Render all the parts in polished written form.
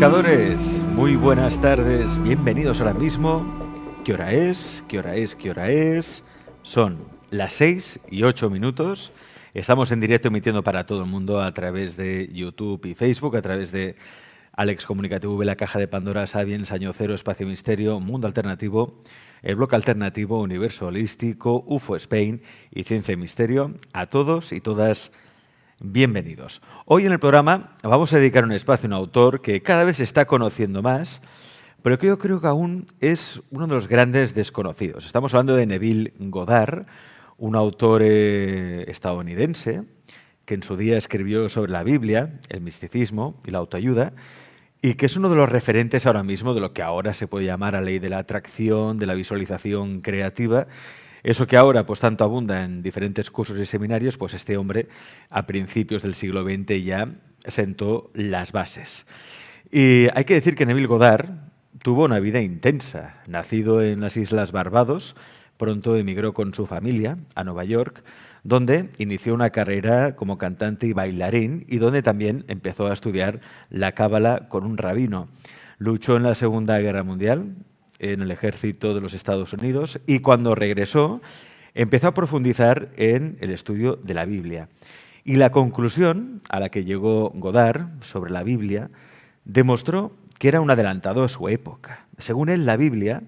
Buscadores, muy buenas tardes, bienvenidos ahora mismo. ¿Qué hora es? ¿Qué hora es? ¿Qué hora es? Son las 6:08. Estamos en directo emitiendo para todo el mundo a través de YouTube y Facebook, a través de Alex Comunicativo, La Caja de Pandora, Sapiens, Año Cero, Espacio Misterio, Mundo Alternativo, el Bloque Alternativo, Universo Holístico, UFO Spain y Ciencia y Misterio. A todos y todas, bienvenidos. Hoy en el programa vamos a dedicar un espacio a un autor que cada vez se está conociendo más, pero que yo creo que aún es uno de los grandes desconocidos. Estamos hablando de Neville Goddard, un autor estadounidense que en su día escribió sobre la Biblia, el misticismo y la autoayuda, y que es uno de los referentes ahora mismo de lo que ahora se puede llamar la ley de la atracción, de la visualización creativa. Eso que ahora pues tanto abunda en diferentes cursos y seminarios, pues este hombre a principios del siglo XX ya sentó las bases. Y hay que decir que Neville Goddard tuvo una vida intensa. Nacido en las Islas Barbados, pronto emigró con su familia a Nueva York, donde inició una carrera como cantante y bailarín y donde también empezó a estudiar la cábala con un rabino. Luchó en la Segunda Guerra Mundial en el ejército de los Estados Unidos y cuando regresó empezó a profundizar en el estudio de la Biblia. Y la conclusión a la que llegó Goddard sobre la Biblia demostró que era un adelantado a su época. Según él, la Biblia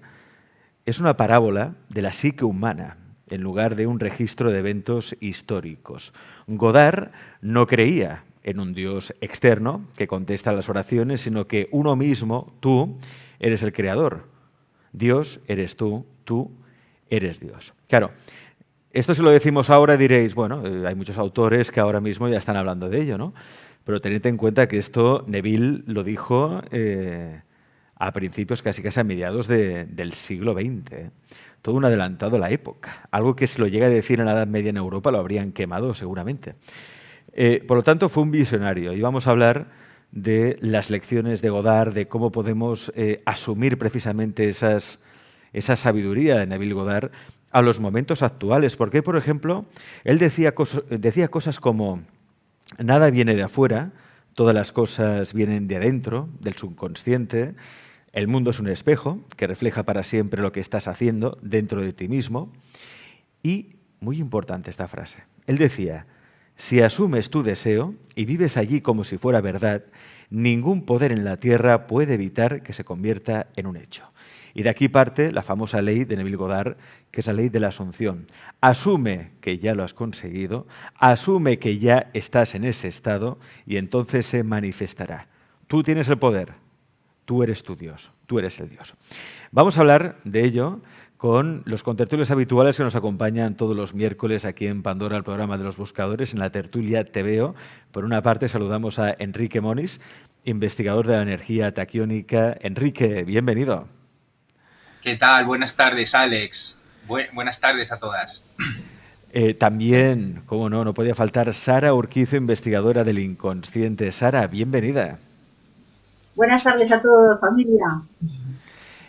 es una parábola de la psique humana en lugar de un registro de eventos históricos. Goddard no creía en un Dios externo que contesta las oraciones, sino que uno mismo, tú, eres el creador. Dios eres tú eres Dios. Claro, esto si lo decimos ahora diréis, bueno, hay muchos autores que ahora mismo ya están hablando de ello, ¿no? Pero tened en cuenta que esto Neville lo dijo a principios, casi a mediados del siglo XX. Todo un adelantado a la época. Algo que si lo llega a decir en la Edad Media en Europa lo habrían quemado seguramente. Por lo tanto, fue un visionario. Y vamos a hablar de las lecciones de Goddard, de cómo podemos asumir precisamente esa sabiduría de Neville Goddard a los momentos actuales. Porque, por ejemplo, él decía cosas como: nada viene de afuera, todas las cosas vienen de adentro, del subconsciente. El mundo es un espejo que refleja para siempre lo que estás haciendo dentro de ti mismo. Y, muy importante esta frase, él decía: si asumes tu deseo y vives allí como si fuera verdad, ningún poder en la tierra puede evitar que se convierta en un hecho. Y de aquí parte la famosa ley de Neville Goddard, que es la ley de la asunción. Asume que ya lo has conseguido, asume que ya estás en ese estado y entonces se manifestará. Tú tienes el poder, tú eres tu Dios, tú eres el Dios. Vamos a hablar de ello con los contertulios habituales que nos acompañan todos los miércoles aquí en Pandora, el programa de los buscadores, en la tertulia TVO. Por una parte saludamos a Enrique Moniz, investigador de la energía taquiónica. Enrique, bienvenido. ¿Qué tal? Buenas tardes, Alex. Buenas tardes a todas. También, cómo no podía faltar Sara Urquizo, investigadora del inconsciente. Sara, bienvenida. Buenas tardes a todos, familia.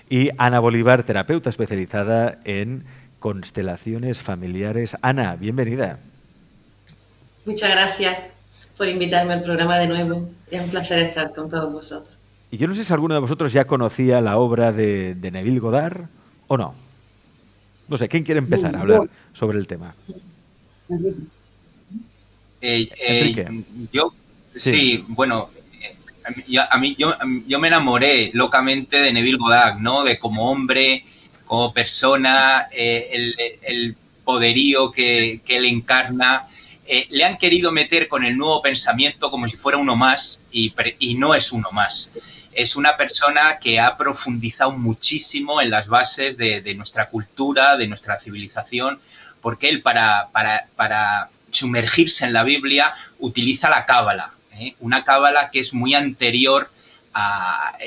Y Ana Bolívar, terapeuta especializada en constelaciones familiares. Ana, bienvenida. Muchas gracias por invitarme al programa de nuevo. Es un placer estar con todos vosotros. Y yo no sé si alguno de vosotros ya conocía la obra de Neville Goddard o no. No sé, ¿quién quiere empezar a hablar sobre el tema? Enrique. Bueno, yo me enamoré locamente de Neville Goddard, ¿no? De como hombre, como persona, el poderío que él encarna. Le han querido meter con el nuevo pensamiento como si fuera uno más y no es uno más. Es una persona que ha profundizado muchísimo en las bases de nuestra cultura, de nuestra civilización, porque él para sumergirse en la Biblia utiliza la cábala, una cábala que es muy anterior a...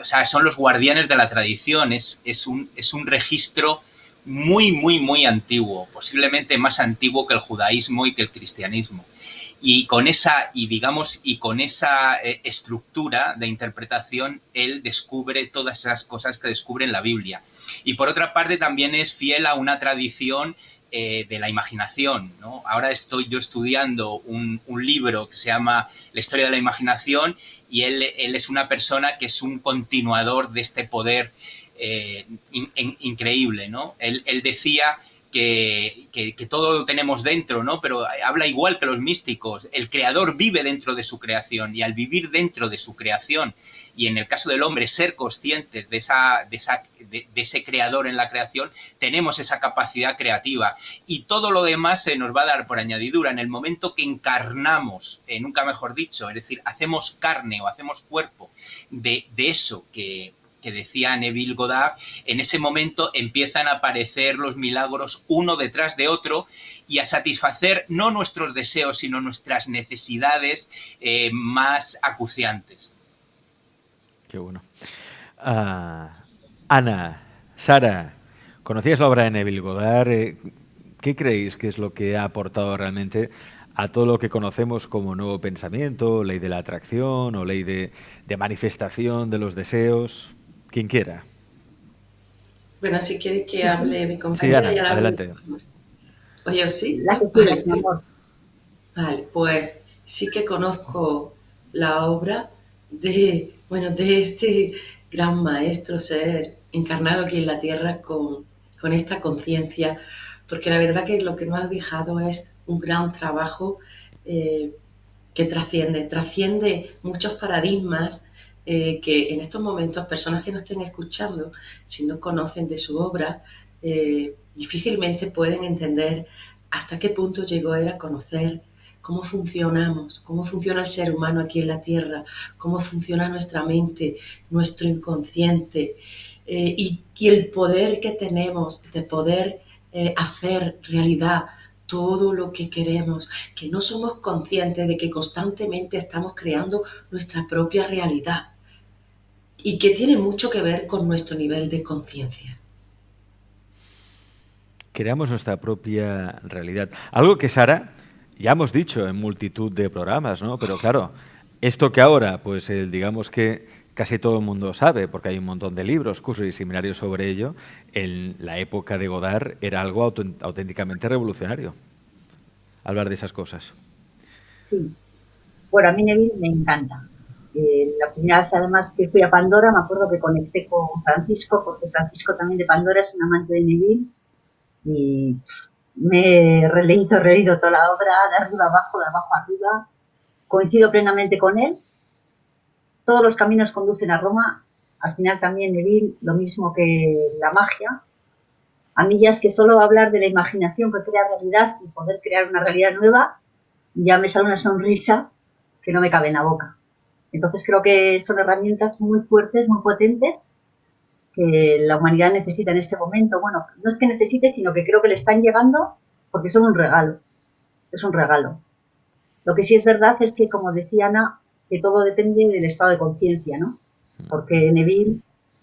o sea, son los guardianes de la tradición, es un registro muy antiguo, posiblemente más antiguo que el judaísmo y que el cristianismo. Y con esa estructura de interpretación, él descubre todas esas cosas que descubre en la Biblia. Y por otra parte, también es fiel a una tradición de la imaginación, ¿no? Ahora estoy yo estudiando un libro que se llama La historia de la imaginación y él es una persona que es un continuador de este poder increíble, ¿no? Él decía que todo lo tenemos dentro, ¿no? Pero habla igual que los místicos. El creador vive dentro de su creación y al vivir dentro de su creación y en el caso del hombre ser conscientes de ese creador en la creación, tenemos esa capacidad creativa y todo lo demás se nos va a dar por añadidura en el momento que encarnamos, nunca mejor dicho, es decir, hacemos carne o hacemos cuerpo de eso que decía Neville Goddard. En ese momento empiezan a aparecer los milagros uno detrás de otro y a satisfacer no nuestros deseos, sino nuestras necesidades más acuciantes. Qué bueno. Ana, Sara, ¿conocías la obra de Neville Goddard? ¿Qué creéis que es lo que ha aportado realmente a todo lo que conocemos como nuevo pensamiento, ley de la atracción o ley de manifestación de los deseos? Quien quiera. Bueno, si quieres que hable mi compañera, sí, Ana, ya la adelante. Oye, ¿sí? La que quieras, mi amor. Vale, pues sí que conozco la obra de este gran maestro ser encarnado aquí en la Tierra con esta conciencia, porque la verdad que lo que nos ha dejado es un gran trabajo que trasciende muchos paradigmas que en estos momentos personas que nos estén escuchando, si no conocen de su obra, difícilmente pueden entender hasta qué punto llegó él a conocer cómo funcionamos, cómo funciona el ser humano aquí en la Tierra, cómo funciona nuestra mente, nuestro inconsciente y el poder que tenemos de poder hacer realidad todo lo que queremos, que no somos conscientes de que constantemente estamos creando nuestra propia realidad y que tiene mucho que ver con nuestro nivel de conciencia. Creamos nuestra propia realidad. Algo que, Sara, ya hemos dicho en multitud de programas, ¿no? Pero claro, esto que ahora, pues digamos que casi todo el mundo sabe, porque hay un montón de libros, cursos y seminarios sobre ello, en la época de Goddard era algo auténticamente revolucionario. Hablar de esas cosas. Sí. Bueno, a mí Neville me encanta. La primera vez, además, que fui a Pandora, me acuerdo que conecté con Francisco, porque Francisco también de Pandora es un amante de Neville, y me he releído toda la obra, de arriba abajo, de abajo arriba. Coincido plenamente con él. Todos los caminos conducen a Roma. Al final también Neville, lo mismo que la magia. A mí ya es que solo hablar de la imaginación que crea realidad y poder crear una realidad nueva, ya me sale una sonrisa que no me cabe en la boca. Entonces creo que son herramientas muy fuertes, muy potentes, que la humanidad necesita en este momento. Bueno, no es que necesite, sino que creo que le están llegando porque son un regalo. Es un regalo. Lo que sí es verdad es que, como decía Ana, que todo depende del estado de conciencia, ¿no? Porque Neville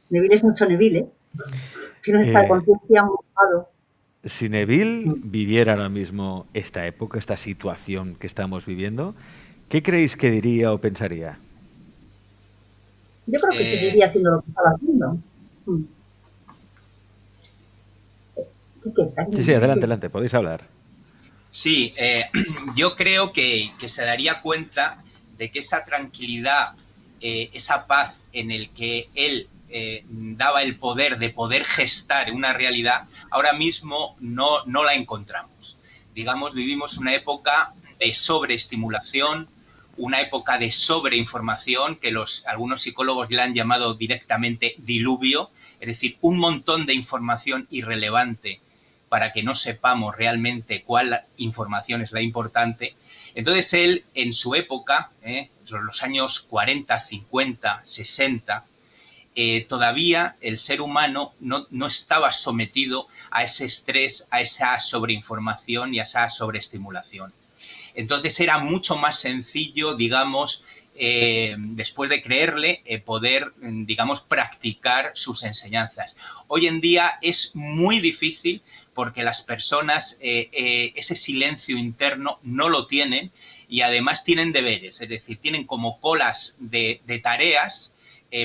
es mucho Neville, ¿eh? Tiene un estado de conciencia muy elevado. Si Neville viviera ahora mismo esta época, esta situación que estamos viviendo, ¿qué creéis que diría o pensaría? Yo creo que seguiría haciendo lo que estaba haciendo. Sí, adelante, podéis hablar. Sí, yo creo que se daría cuenta de que esa tranquilidad, esa paz en el que él daba el poder de poder gestar una realidad, ahora mismo no la encontramos. Digamos, vivimos una época de sobreestimulación, una época de sobreinformación que algunos psicólogos le han llamado directamente diluvio, es decir, un montón de información irrelevante para que no sepamos realmente cuál información es la importante. Entonces él, en su época, sobre los años 40, 50, 60, todavía el ser humano no estaba sometido a ese estrés, a esa sobreinformación y a esa sobreestimulación. Entonces era mucho más sencillo, digamos, después de creerle, poder, digamos, practicar sus enseñanzas. Hoy en día es muy difícil porque las personas ese silencio interno no lo tienen y además tienen deberes, es decir, tienen como colas de tareas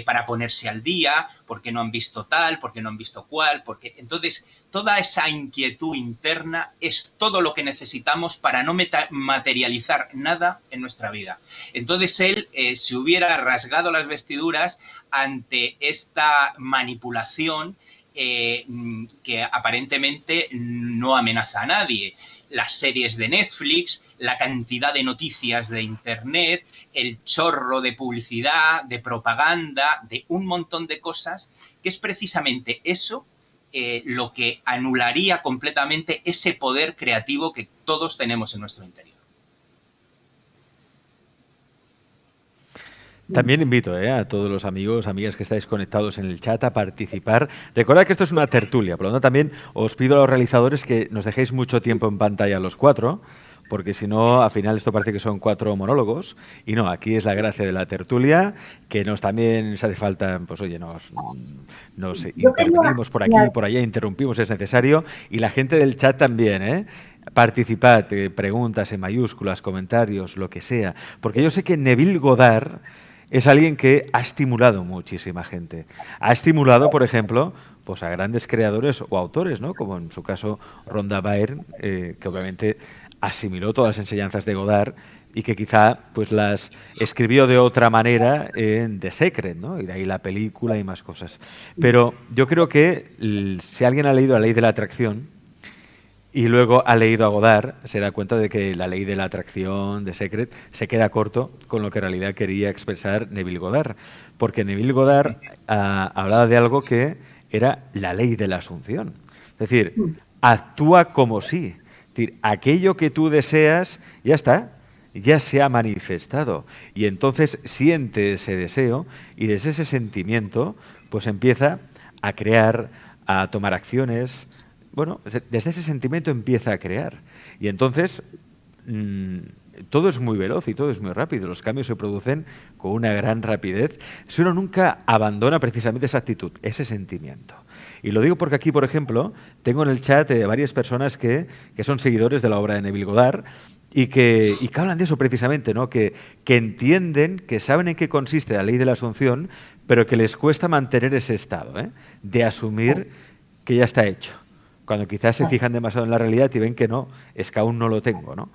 para ponerse al día, porque no han visto tal, porque no han visto cual, porque... Entonces, toda esa inquietud interna es todo lo que necesitamos para no materializar nada en nuestra vida. Entonces, él se hubiera rasgado las vestiduras ante esta manipulación que aparentemente no amenaza a nadie. Las series de Netflix, la cantidad de noticias de Internet, el chorro de publicidad, de propaganda, de un montón de cosas, que es precisamente eso lo que anularía completamente ese poder creativo que todos tenemos en nuestro interior. También invito a todos los amigos, amigas que estáis conectados en el chat a participar. Recordad que esto es una tertulia, por lo tanto también os pido a los realizadores que nos dejéis mucho tiempo en pantalla los cuatro, porque si no, al final esto parece que son 4 monólogos. Y no, aquí es la gracia de la tertulia, que nos también se hace falta, pues oye, nos intervenimos por aquí y por allá, interrumpimos si es necesario. Y la gente del chat también, participad, preguntas en mayúsculas, comentarios, lo que sea. Porque yo sé que Neville Goddard es alguien que ha estimulado muchísima gente. Ha estimulado, por ejemplo, pues a grandes creadores o autores, ¿no? Como en su caso Rhonda Byrne, que obviamente asimiló todas las enseñanzas de Godard y que quizá pues las escribió de otra manera en The Secret, ¿no? Y de ahí la película y más cosas. Pero yo creo que si alguien ha leído La ley de la atracción y luego ha leído a Godard, se da cuenta de que la ley de la atracción de Secret se queda corto con lo que en realidad quería expresar Neville Goddard. Porque Neville Goddard hablaba de algo que era la ley de la asunción. Es decir, actúa como si. Es decir, aquello que tú deseas, ya está, ya se ha manifestado. Y entonces siente ese deseo y desde ese sentimiento pues empieza a crear, a tomar acciones. Bueno, desde ese sentimiento empieza a crear. Y entonces todo es muy veloz y todo es muy rápido. Los cambios se producen con una gran rapidez. Si uno nunca abandona precisamente esa actitud, ese sentimiento. Y lo digo porque aquí, por ejemplo, tengo en el chat varias personas que son seguidores de la obra de Neville Goddard y que hablan de eso precisamente, ¿no? Que entienden, que saben en qué consiste la ley de la asunción, pero que les cuesta mantener ese estado, de asumir que ya está hecho. Cuando quizás se fijan demasiado en la realidad y ven que no, es que aún no lo tengo, ¿no?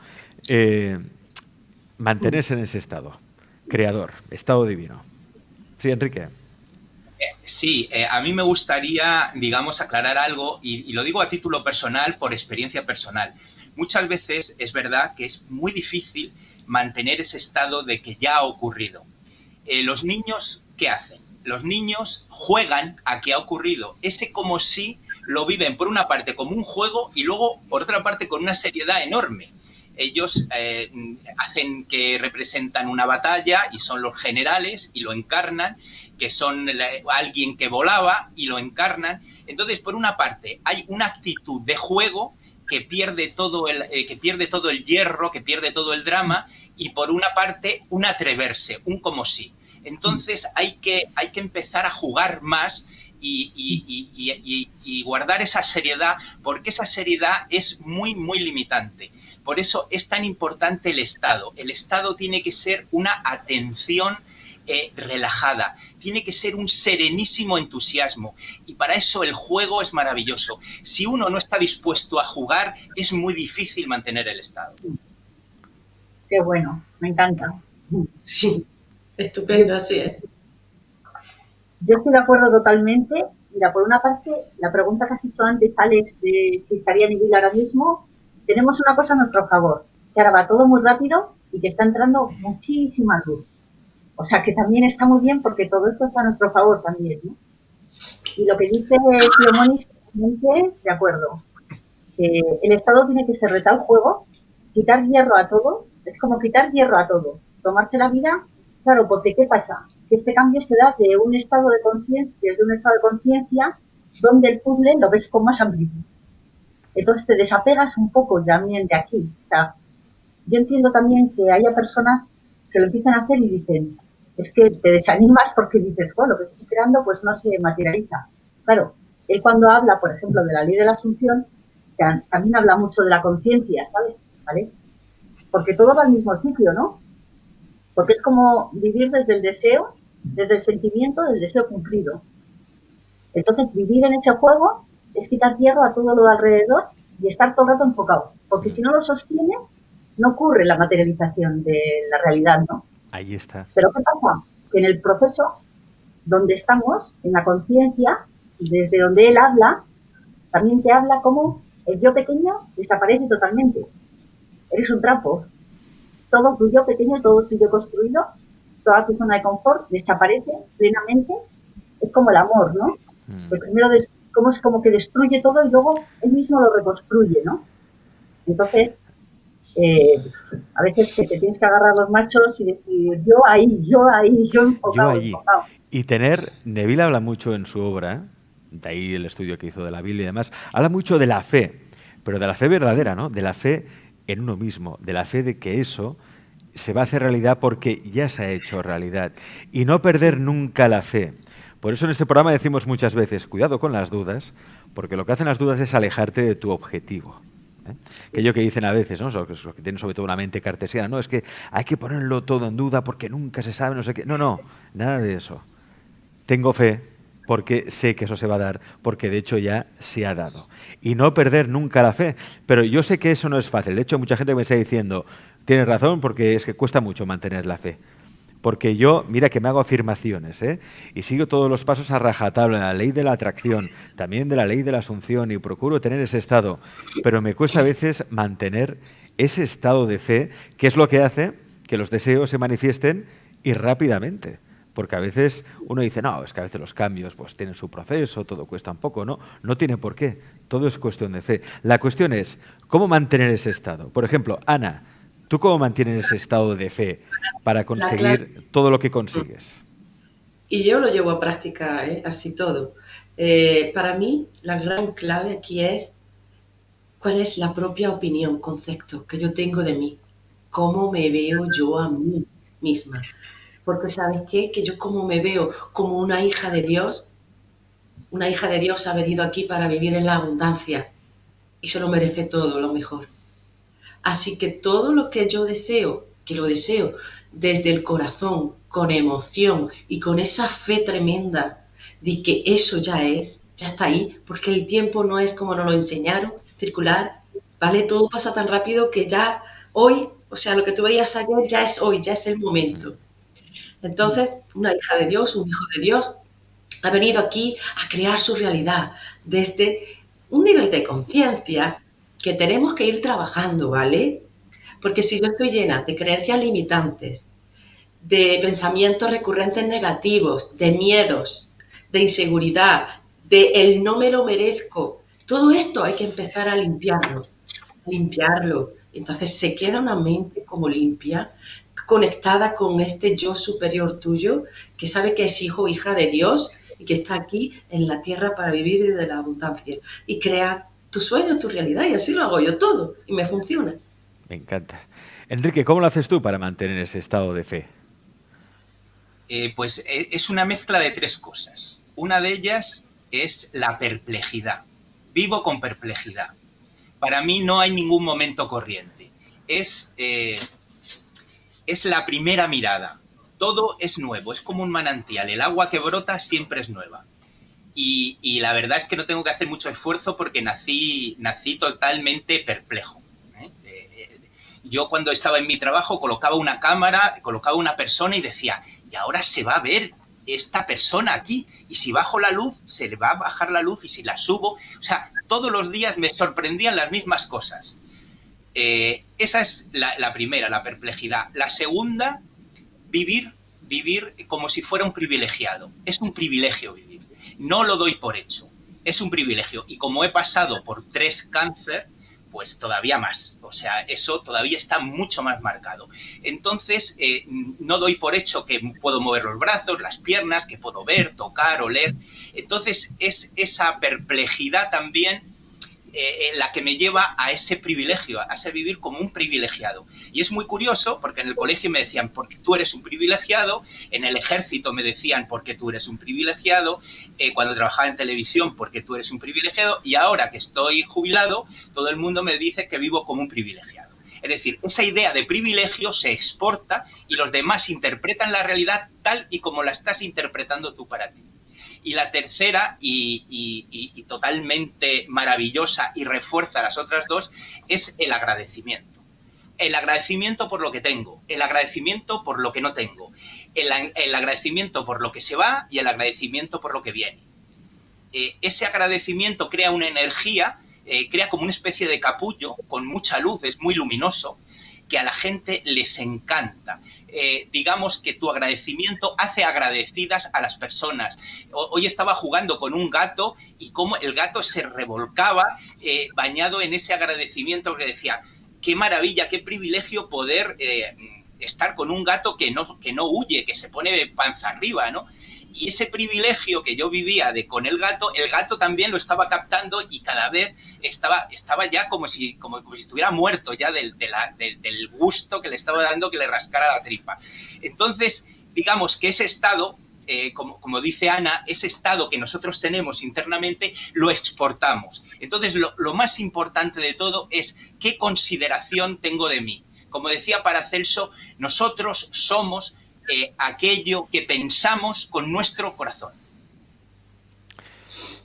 Mantenerse en ese estado, creador, estado divino. Sí, Enrique. Sí, a mí me gustaría, digamos, aclarar algo, y lo digo a título personal, por experiencia personal. Muchas veces es verdad que es muy difícil mantener ese estado de que ya ha ocurrido. Los niños, ¿qué hacen? Los niños juegan a que ha ocurrido. Ese como si lo viven por una parte como un juego y luego por otra parte con una seriedad enorme. Ellos hacen que representan una batalla y son los generales y lo encarnan, que son alguien que volaba y lo encarnan. Entonces, por una parte, hay una actitud de juego que pierde todo el hierro, que pierde todo el drama, y por una parte, un atreverse, un como si. Entonces, hay que empezar a jugar más y guardar esa seriedad, porque esa seriedad es muy, muy limitante. Por eso es tan importante el estado. El estado tiene que ser una atención relajada, tiene que ser un serenísimo entusiasmo, y para eso el juego es maravilloso. Si uno no está dispuesto a jugar, es muy difícil mantener el estado. Qué bueno, me encanta. Sí, estupendo, así es. Yo estoy de acuerdo totalmente. Mira, por una parte, la pregunta que has hecho antes, Alex, de si estaría Neville ahora mismo, tenemos una cosa a nuestro favor, que ahora va todo muy rápido y que está entrando muchísima luz. O sea, que también está muy bien porque todo esto está a nuestro favor también, ¿no? Y lo que dice Clemonis, de acuerdo. El Estado tiene que ser de tal juego, quitar hierro a todo, es como quitar hierro a todo. Tomarse la vida, claro, porque ¿qué pasa? Que este cambio se da de un estado de conciencia donde el puzzle lo ves con más amplitud. Entonces te desapegas un poco también de aquí. O sea, yo entiendo también que haya personas que lo empiezan a hacer y dicen, es que te desanimas porque dices, bueno, lo que estoy creando pues no se materializa. Claro, él cuando habla, por ejemplo, de la ley de la asunción, también habla mucho de la conciencia, ¿sabes? ¿Vale? Porque todo va al mismo sitio, ¿no? Porque es como vivir desde el deseo desde el sentimiento del deseo cumplido. Entonces, vivir en ese juego es quitar hierro a todo lo de alrededor y estar todo el rato enfocado, porque si no lo sostienes, no ocurre la materialización de la realidad, ¿no? Ahí está. Pero ¿qué pasa? Que en el proceso donde estamos, en la conciencia, desde donde él habla, también te habla como el yo pequeño desaparece totalmente. Eres un trapo. Todo tu yo pequeño, todo tu yo construido, toda tu zona de confort desaparece plenamente. Es como el amor, ¿no? Que primero es como que destruye todo y luego él mismo lo reconstruye, ¿no? Entonces, a veces que te tienes que agarrar los machos y decir, yo ahí, yo Yo enfocado, allí. enfocado. Y Neville habla mucho en su obra, de ahí el estudio que hizo de la Biblia y demás, habla mucho de la fe, pero de la fe verdadera, ¿no? De la fe en uno mismo, de la fe de que eso se va a hacer realidad porque ya se ha hecho realidad. Y no perder nunca la fe. Por eso en este programa decimos muchas veces, cuidado con las dudas, porque lo que hacen las dudas es alejarte de tu objetivo. Aquello que dicen a veces, ¿no? Los que tienen sobre todo una mente cartesiana, no, es que hay que ponerlo todo en duda porque nunca se sabe, no sé qué. No, nada de eso. Tengo fe porque sé que eso se va a dar, porque de hecho ya se ha dado. Y no perder nunca la fe. Pero yo sé que eso no es fácil. De hecho, mucha gente me está diciendo, tienes razón, porque es que cuesta mucho mantener la fe. Porque yo, mira que me hago afirmaciones, y sigo todos los pasos a rajatabla, la ley de la atracción, también de la ley de la asunción, y procuro tener ese estado. Pero me cuesta a veces mantener ese estado de fe, que es lo que hace que los deseos se manifiesten y rápidamente. Porque a veces uno dice, no, es que a veces los cambios pues tienen su proceso, todo cuesta un poco. No tiene por qué. Todo es cuestión de fe. La cuestión es, ¿cómo mantener ese estado? Por ejemplo, Ana, ¿tú cómo mantienes ese estado de fe para conseguir todo lo que consigues? Y yo lo llevo a práctica, así todo. Para mí, la gran clave aquí es cuál es la propia opinión, concepto que yo tengo de mí. Cómo me veo yo a mí misma. Porque ¿sabes qué? Que yo como me veo como una hija de Dios ha venido aquí para vivir en la abundancia y se lo merece todo, lo mejor. Así que todo lo que yo deseo, que lo deseo desde el corazón, con emoción y con esa fe tremenda de que eso ya está ahí, porque el tiempo no es como nos lo enseñaron, circular, ¿vale? Todo pasa tan rápido que ya hoy, o sea, lo que tú veías ayer ya es hoy, ya es el momento. Entonces, una hija de Dios, un hijo de Dios, ha venido aquí a crear su realidad desde un nivel de conciencia que tenemos que ir trabajando, ¿vale? Porque si yo estoy llena de creencias limitantes, de pensamientos recurrentes negativos, de miedos, de inseguridad, de el no me lo merezco, todo esto hay que empezar a limpiarlo. Entonces se queda una mente como limpia, conectada con este yo superior tuyo, que sabe que es hijo o hija de Dios y que está aquí en la tierra para vivir desde la abundancia y crear tus sueños, tu realidad. Y así lo hago yo todo y me funciona. Me encanta. Enrique, ¿cómo lo haces tú para mantener ese estado de fe? Pues es una mezcla de tres cosas. Una de ellas es la perplejidad. Vivo con perplejidad. Para mí no hay ningún momento corriente. Es la primera mirada. Todo es nuevo, es como un manantial. El agua que brota siempre es nueva. Y la verdad es que no tengo que hacer mucho esfuerzo porque nací totalmente perplejo. Yo cuando estaba en mi trabajo colocaba una cámara, colocaba una persona y decía, y ahora se va a ver esta persona aquí, y si bajo la luz, se le va a bajar la luz, y si la subo, o sea, todos los días me sorprendían las mismas cosas. Esa es la primera, la perplejidad. La segunda, vivir como si fuera un privilegiado. Es un privilegio vivir. No lo doy por hecho. Es un privilegio. Y como he pasado por 3 cánceres, pues todavía más. O sea, eso todavía está mucho más marcado. Entonces, no doy por hecho que puedo mover los brazos, las piernas, que puedo ver, tocar, oler. Entonces, es esa perplejidad también la que me lleva a ese privilegio, a ser vivir como un privilegiado. Y es muy curioso porque en el colegio me decían, porque tú eres un privilegiado, en el ejército me decían, porque tú eres un privilegiado, cuando trabajaba en televisión, porque tú eres un privilegiado, y ahora que estoy jubilado, todo el mundo me dice que vivo como un privilegiado. Es decir, esa idea de privilegio se exporta y los demás interpretan la realidad tal y como la estás interpretando tú para ti. Y la tercera, y totalmente maravillosa y refuerza las otras dos, es el agradecimiento. El agradecimiento por lo que tengo, el agradecimiento por lo que no tengo, el agradecimiento por lo que se va y el agradecimiento por lo que viene. Ese agradecimiento crea una energía, crea como una especie de capullo con mucha luz, es muy luminoso, que a la gente les encanta. Digamos que tu agradecimiento hace agradecidas a las personas. Hoy estaba jugando con un gato y cómo el gato se revolcaba bañado en ese agradecimiento, que decía, qué maravilla, qué privilegio poder estar con un gato que no huye, que se pone panza arriba, ¿no? Y ese privilegio que yo vivía con el gato también lo estaba captando y cada vez estaba ya como si estuviera muerto ya del gusto que le estaba dando que le rascara la tripa. Entonces, digamos que ese estado, como dice Ana, ese estado que nosotros tenemos internamente, lo exportamos. Entonces, lo más importante de todo es qué consideración tengo de mí. Como decía Paracelso, nosotros somos aquello que pensamos con nuestro corazón.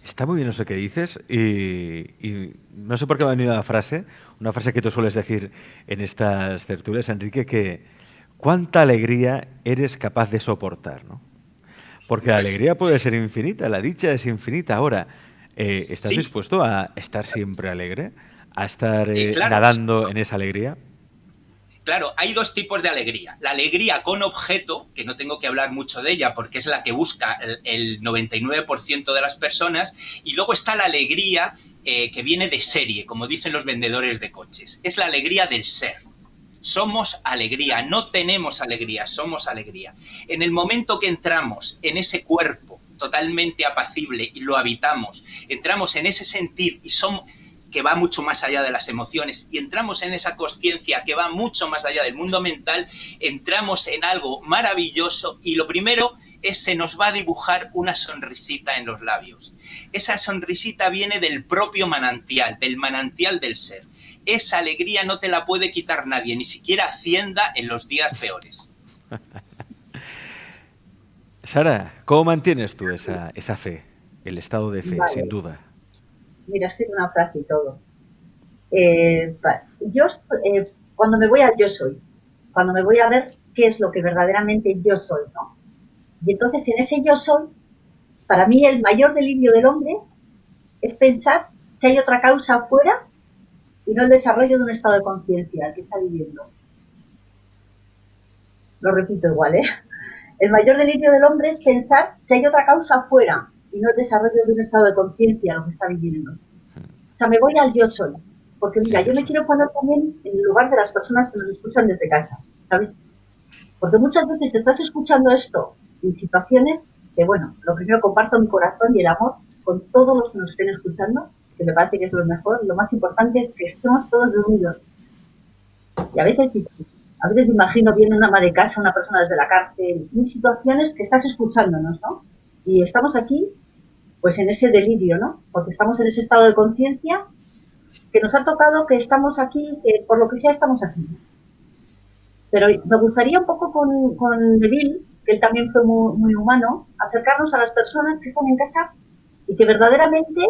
Está muy bien eso que dices y no sé por qué me ha venido una frase que tú sueles decir en estas tertulias, Enrique, que cuánta alegría eres capaz de soportar, ¿no? Porque la alegría puede ser infinita, la dicha es infinita. Ahora, ¿estás dispuesto a estar siempre alegre? ¿A estar claro, nadando en esa alegría? Claro, hay dos tipos de alegría. La alegría con objeto, que no tengo que hablar mucho de ella porque es la que busca el 99% de las personas, y luego está la alegría que viene de serie, como dicen los vendedores de coches. Es la alegría del ser. Somos alegría, no tenemos alegría, somos alegría. En el momento que entramos en ese cuerpo totalmente apacible y lo habitamos, entramos en ese sentir y somos... que va mucho más allá de las emociones, y entramos en esa consciencia que va mucho más allá del mundo mental, entramos en algo maravilloso y lo primero es se nos va a dibujar una sonrisita en los labios. Esa sonrisita viene del propio manantial, del manantial del ser. Esa alegría no te la puede quitar nadie, ni siquiera Hacienda en los días peores. Sara, ¿cómo mantienes tú esa fe, el estado de fe, sin duda? Mira, escribo una frase y todo. Cuando me voy al yo soy, cuando me voy a ver qué es lo que verdaderamente yo soy, ¿no? Y entonces en ese yo soy, para mí el mayor delirio del hombre es pensar que hay otra causa afuera y no el desarrollo de un estado de conciencia que está viviendo. Lo repito igual, ¿eh? El mayor delirio del hombre es pensar que hay otra causa afuera y no el desarrollo de un estado de conciencia lo que está viviendo. O sea, me voy al yo soy. Porque mira, yo me quiero poner también en el lugar de las personas que nos escuchan desde casa, ¿sabes? Porque muchas veces estás escuchando esto en situaciones que, bueno, lo primero comparto mi corazón y el amor con todos los que nos estén escuchando, que me parece que es lo mejor. Lo más importante es que estemos todos reunidos. Y a veces me imagino viendo una ama de casa, una persona desde la cárcel, en situaciones que estás escuchándonos, ¿no? Y estamos aquí, pues en ese delirio, ¿no? Porque estamos en ese estado de conciencia que nos ha tocado, que estamos aquí, que por lo que sea estamos aquí. Pero me gustaría un poco con Neville, que él también fue muy, muy humano, acercarnos a las personas que están en casa y que verdaderamente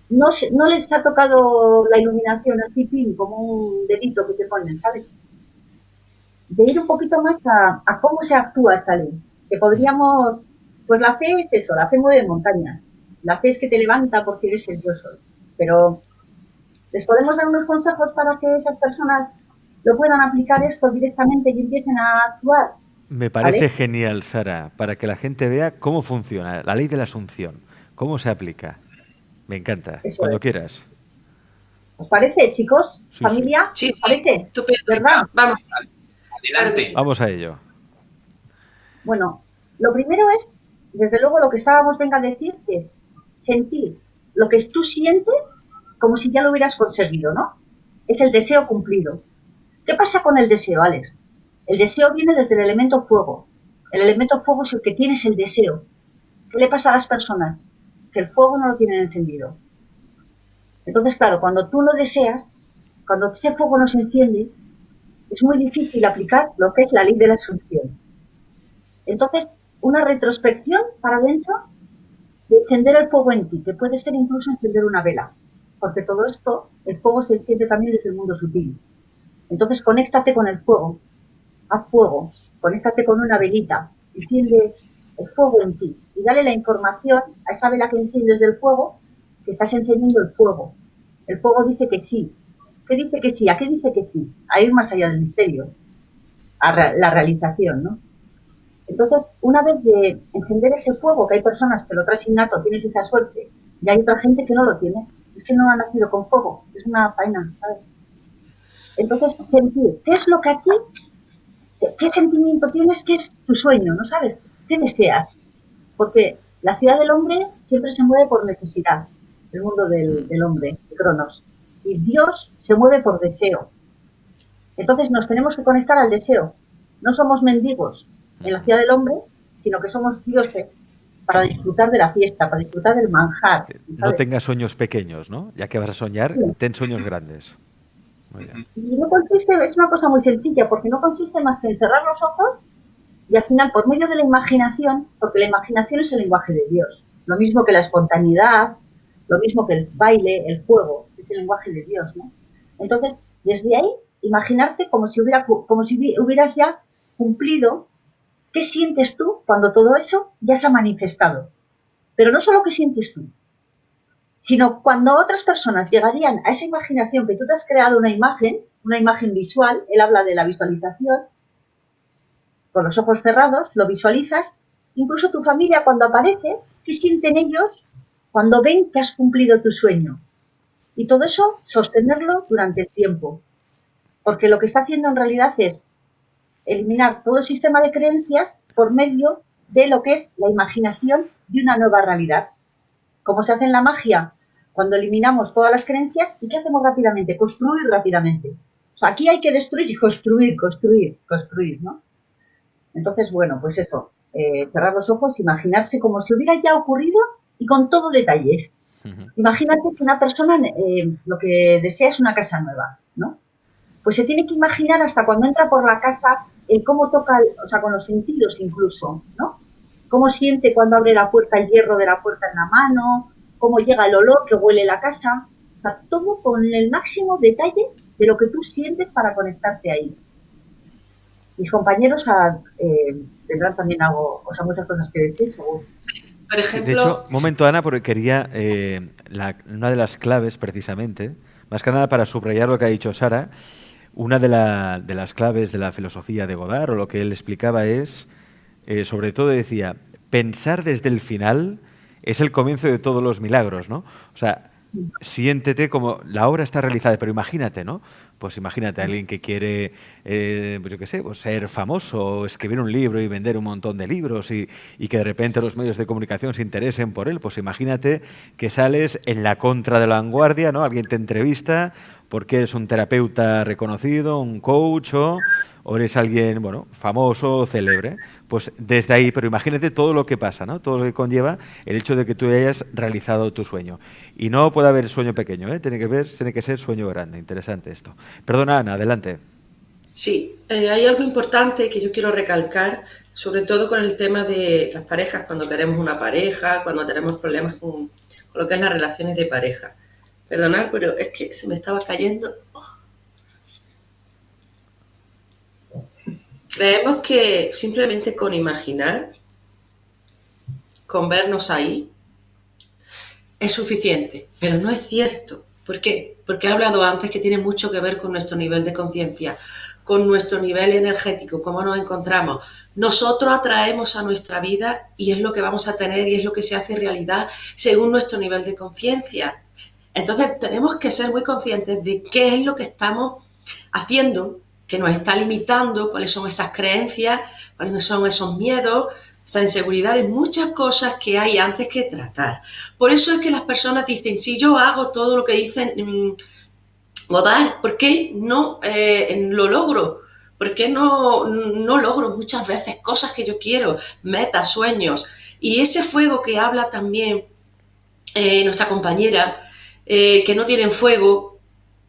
no les ha tocado la iluminación así, pin, como un dedito que te ponen, ¿sabes? De ir un poquito más a cómo se actúa esta ley. Que podríamos, pues la fe es eso, la fe mueve montañas. La fe es que te levanta porque eres el yo soy. Pero les podemos dar unos consejos para que esas personas lo puedan aplicar esto directamente y empiecen a actuar. Me parece genial, Sara, para que la gente vea cómo funciona la ley de la asunción, cómo se aplica. Me encanta, eso cuando quieras. ¿Os parece, chicos? Sí, ¿familia? Sí, ¿Os parece? Estupendo. ¿Verdad? Vamos. Adelante. Vamos a ello. Bueno, lo primero es, desde luego, lo que estábamos a decir es sentir lo que tú sientes como si ya lo hubieras conseguido, ¿no? Es el deseo cumplido. ¿Qué pasa con el deseo, Alex? El deseo viene desde el elemento fuego. El elemento fuego es el que tienes el deseo. ¿Qué le pasa a las personas? Que el fuego no lo tienen encendido. Entonces, claro, cuando tú lo deseas, cuando ese fuego no se enciende, es muy difícil aplicar lo que es la ley de la asunción. Entonces, una retrospección para adentro de encender el fuego en ti, que puede ser incluso encender una vela, porque todo esto, el fuego se enciende también desde el mundo sutil. Entonces, conéctate con el fuego, haz fuego, conéctate con una velita, enciende el fuego en ti y dale la información a esa vela que enciendes del fuego que estás encendiendo el fuego. El fuego dice que sí. ¿Qué dice que sí? ¿A qué dice que sí? A ir más allá del misterio, a la realización, ¿no? Entonces, una vez de encender ese fuego, que hay personas que lo traes innato, tienes esa suerte, y hay otra gente que no lo tiene, es que no ha nacido con fuego, es una faena, ¿sabes? Entonces, sentir, ¿qué es lo que aquí, qué sentimiento tienes, qué es tu sueño, ¿no sabes? ¿Qué deseas? Porque la ciudad del hombre siempre se mueve por necesidad, el mundo del hombre, de Cronos, y Dios se mueve por deseo. Entonces nos tenemos que conectar al deseo. No somos mendigos en la ciudad del hombre, sino que somos dioses para disfrutar de la fiesta, para disfrutar del manjar. No ¿sabes? tengas sueños pequeños, ¿no? Ya que vas a soñar, Sí. ten sueños grandes. Muy bien. Y no consiste, es una cosa muy sencilla, porque no consiste más que en cerrar los ojos y al final, por medio de la imaginación, porque la imaginación es el lenguaje de Dios, lo mismo que la espontaneidad, lo mismo que el baile, el juego, es el lenguaje de Dios, ¿no? Entonces, desde ahí, imaginarte como si hubieras ya cumplido. ¿Qué sientes tú cuando todo eso ya se ha manifestado? Pero no solo qué sientes tú, sino cuando otras personas llegarían a esa imaginación que tú te has creado una imagen visual, él habla de la visualización, con los ojos cerrados, lo visualizas, incluso tu familia cuando aparece, ¿qué sienten ellos cuando ven que has cumplido tu sueño? Y todo eso, sostenerlo durante el tiempo, porque lo que está haciendo en realidad es eliminar todo el sistema de creencias por medio de lo que es la imaginación de una nueva realidad. Como se hace en la magia, cuando eliminamos todas las creencias, ¿y qué hacemos rápidamente? Construir rápidamente. O sea, aquí hay que destruir y construir, ¿no? Entonces, bueno, pues eso, cerrar los ojos, imaginarse como si hubiera ya ocurrido y con todo detalle. Imagínate que una persona lo que desea es una casa nueva, ¿no? Pues se tiene que imaginar hasta cuando entra por la casa el cómo toca, o sea, con los sentidos incluso, ¿no? Cómo siente cuando abre la puerta, el hierro de la puerta en la mano, cómo llega el olor que huele la casa, o sea, todo con el máximo detalle de lo que tú sientes para conectarte ahí. Mis compañeros tendrán también algo, o sea, muchas cosas que decir, seguro. Por Sí, de ejemplo, hecho, un momento, Ana, porque quería una de las claves, precisamente, más que nada para subrayar lo que ha dicho Sara, una de las claves de la filosofía de Godard, o lo que él explicaba es, sobre todo decía, pensar desde el final es el comienzo de todos los milagros, ¿no? O sea, siéntete como la obra está realizada, pero imagínate, ¿no? Pues imagínate a alguien que quiere, pues yo qué sé, pues ser famoso, escribir un libro y vender un montón de libros y que de repente los medios de comunicación se interesen por él. Pues imagínate que sales en la contra de la vanguardia, ¿no? Alguien te entrevista porque eres un terapeuta reconocido, un coach o eres alguien, bueno, famoso, célebre. Pues desde ahí, pero imagínate todo lo que pasa, ¿no? Todo lo que conlleva el hecho de que tú hayas realizado tu sueño. Y no puede haber sueño pequeño, ¿eh? Tiene que ser sueño grande. Interesante esto. Perdona, Ana, adelante. sí, hay algo importante que yo quiero recalcar, sobre todo con el tema de las parejas, cuando queremos una pareja, cuando tenemos problemas con lo que es las relaciones de pareja. Perdonad, pero es que se me estaba cayendo. Creemos que simplemente con imaginar, con vernos ahí, es suficiente, pero no es cierto. ¿Por qué? Porque he hablado antes que tiene mucho que ver con nuestro nivel de conciencia, con nuestro nivel energético, cómo nos encontramos. Nosotros atraemos a nuestra vida y es lo que vamos a tener y es lo que se hace realidad según nuestro nivel de conciencia. Entonces tenemos que ser muy conscientes de qué es lo que estamos haciendo, que nos está limitando, cuáles son esas creencias, cuáles son esos miedos, esas inseguridades, muchas cosas que hay antes que tratar. Por eso es que las personas dicen, si yo hago todo lo que dicen Godard, ¿por qué no lo logro? ¿Por qué no logro muchas veces cosas que yo quiero, metas, sueños? Y ese fuego que habla también nuestra compañera, que no tienen fuego,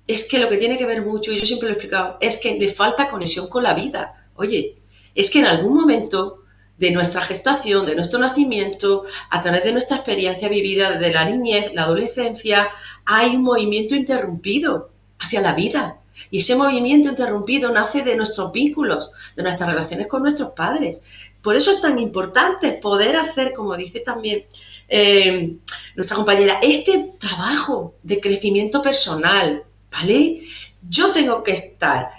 es que lo que tiene que ver mucho, y yo siempre lo he explicado, es que le falta conexión con la vida. Oye, es que en algún momento de nuestra gestación, de nuestro nacimiento, a través de nuestra experiencia vivida desde la niñez, la adolescencia, hay un movimiento interrumpido hacia la vida. Y ese movimiento interrumpido nace de nuestros vínculos, de nuestras relaciones con nuestros padres. Por eso es tan importante poder hacer, como dice también nuestra compañera, este trabajo de crecimiento personal, ¿vale? Yo tengo que estar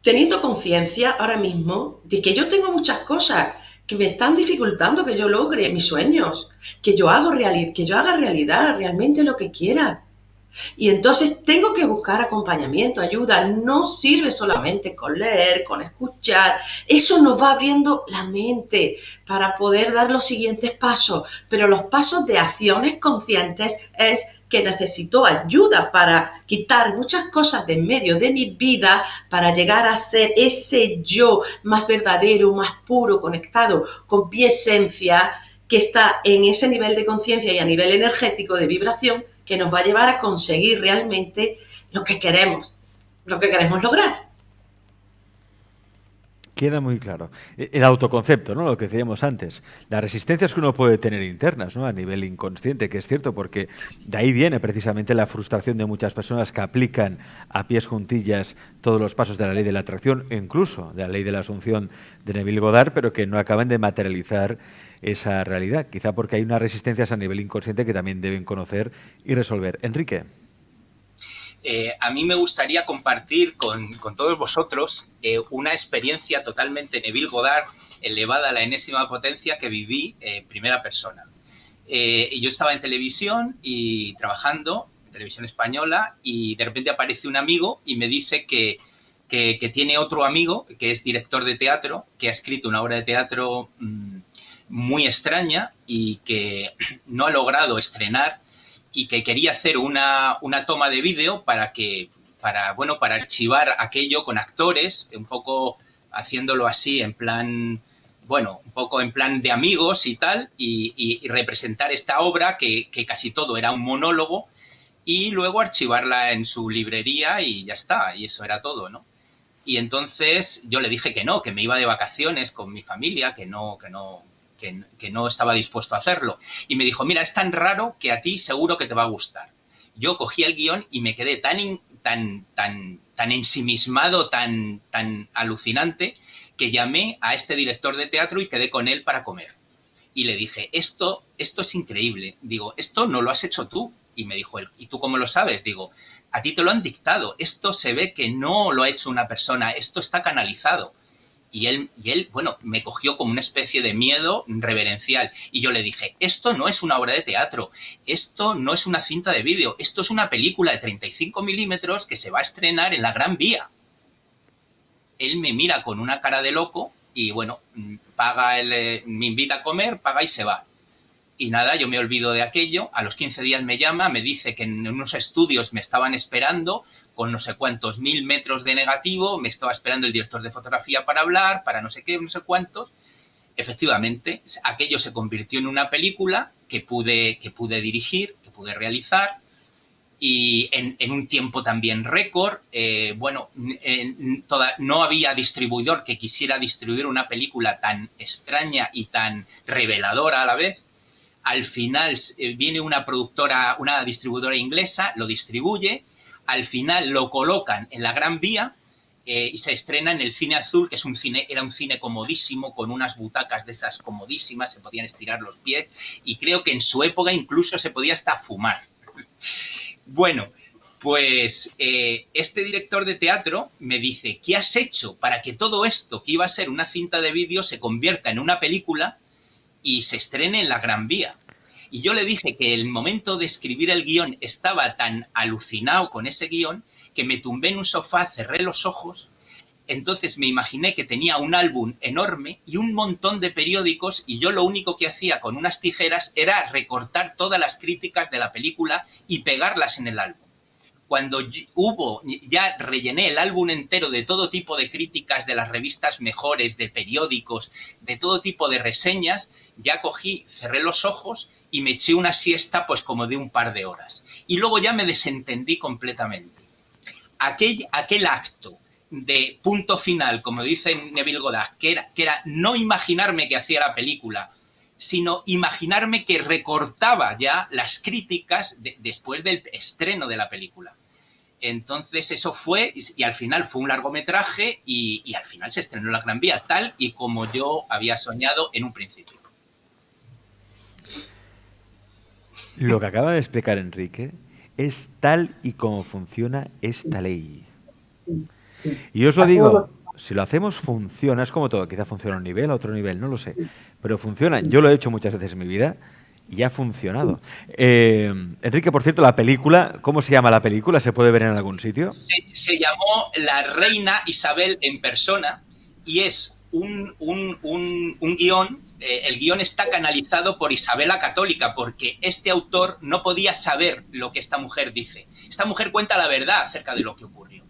teniendo conciencia ahora mismo de que yo tengo muchas cosas que me están dificultando que yo logre mis sueños, que yo haga realidad realmente lo que quiera. Y entonces tengo que buscar acompañamiento, ayuda. No sirve solamente con leer, con escuchar. Eso nos va abriendo la mente para poder dar los siguientes pasos. Pero los pasos de acciones conscientes es que necesito ayuda para quitar muchas cosas de en medio de mi vida para llegar a ser ese yo más verdadero, más puro, conectado con mi esencia, que está en ese nivel de conciencia y a nivel energético de vibración que nos va a llevar a conseguir realmente lo que queremos lograr. Queda muy claro. El autoconcepto, ¿no? Lo que decíamos antes. Las resistencias que uno puede tener internas, ¿no? A nivel inconsciente, que es cierto, porque de ahí viene precisamente la frustración de muchas personas que aplican a pies juntillas todos los pasos de la ley de la atracción, incluso de la ley de la asunción de Neville Goddard, pero que no acaban de materializar esa realidad. Quizá porque hay unas resistencias a nivel inconsciente que también deben conocer y resolver. Enrique. A mí me gustaría compartir con todos vosotros una experiencia totalmente Neville Goddard elevada a la enésima potencia que viví en primera persona. Yo estaba en televisión y trabajando, en televisión española, y de repente aparece un amigo y me dice que tiene otro amigo que es director de teatro, que ha escrito una obra de teatro muy extraña y que no ha logrado estrenar, y que quería hacer una toma de vídeo para archivar aquello con actores, un poco haciéndolo así en plan, bueno, un poco en plan de amigos y tal, y representar esta obra que casi todo era un monólogo, y luego archivarla en su librería y ya está, y eso era todo, ¿no? Y entonces yo le dije que no, que me iba de vacaciones con mi familia, que no estaba dispuesto a hacerlo. Y me dijo, mira, es tan raro que a ti seguro que te va a gustar. Yo cogí el guión y me quedé tan ensimismado, tan alucinante, que llamé a este director de teatro y quedé con él para comer. Y le dije, esto es increíble. Digo, esto no lo has hecho tú. Y me dijo él, ¿y tú cómo lo sabes? Digo, a ti te lo han dictado. Esto se ve que no lo ha hecho una persona. Esto está canalizado. Y él, bueno, me cogió como una especie de miedo reverencial. Y yo le dije, esto no es una obra de teatro, esto no es una cinta de vídeo, esto es una película de 35 milímetros que se va a estrenar en la Gran Vía. Él me mira con una cara de loco y, bueno, me invita a comer, paga y se va. Y nada, yo me olvido de aquello. A los 15 días me llama, me dice que en unos estudios me estaban esperando con no sé cuántos 1000 metros de negativo, me estaba esperando el director de fotografía para hablar, para no sé qué, no sé cuántos. Efectivamente, aquello se convirtió en una película que pude dirigir, que pude realizar, y en un tiempo también récord. No había distribuidor que quisiera distribuir una película tan extraña y tan reveladora a la vez. Al final viene una distribuidora inglesa, lo distribuye, al final lo colocan en la Gran Vía y se estrena en el Cine Azul, que era un cine comodísimo, con unas butacas de esas comodísimas, se podían estirar los pies, y creo que en su época incluso se podía hasta fumar. Bueno, pues este director de teatro me dice, ¿qué has hecho para que todo esto, que iba a ser una cinta de vídeo, se convierta en una película y se estrene en la Gran Vía? Y yo le dije que el momento de escribir el guión estaba tan alucinado con ese guión que me tumbé en un sofá, cerré los ojos, entonces me imaginé que tenía un álbum enorme y un montón de periódicos, y yo lo único que hacía con unas tijeras era recortar todas las críticas de la película y pegarlas en el álbum. Cuando ya rellené el álbum entero de todo tipo de críticas de las revistas mejores, de periódicos, de todo tipo de reseñas, ya cogí, cerré los ojos y me eché una siesta pues como de un par de horas. Y luego ya me desentendí completamente. Aquel acto de punto final, como dice Neville Goddard, que era no imaginarme que hacía la película, sino imaginarme que recortaba ya las críticas después del estreno de la película. Entonces eso fue, y al final fue un largometraje y al final se estrenó en la Gran Vía, tal y como yo había soñado en un principio. Lo que acaba de explicar Enrique es tal y como funciona esta ley. Y yo os lo digo, si lo hacemos funciona, es como todo, quizá funciona a un nivel, a otro nivel, no lo sé, pero funciona. Yo lo he hecho muchas veces en mi vida y ha funcionado. Enrique, por cierto, la película, ¿cómo se llama la película? ¿Se puede ver en algún sitio? Se llamó La Reina Isabel en persona y es un guión. El guión está canalizado por Isabel la Católica, porque este autor no podía saber lo que esta mujer dice. Esta mujer cuenta la verdad acerca de lo que ocurrió.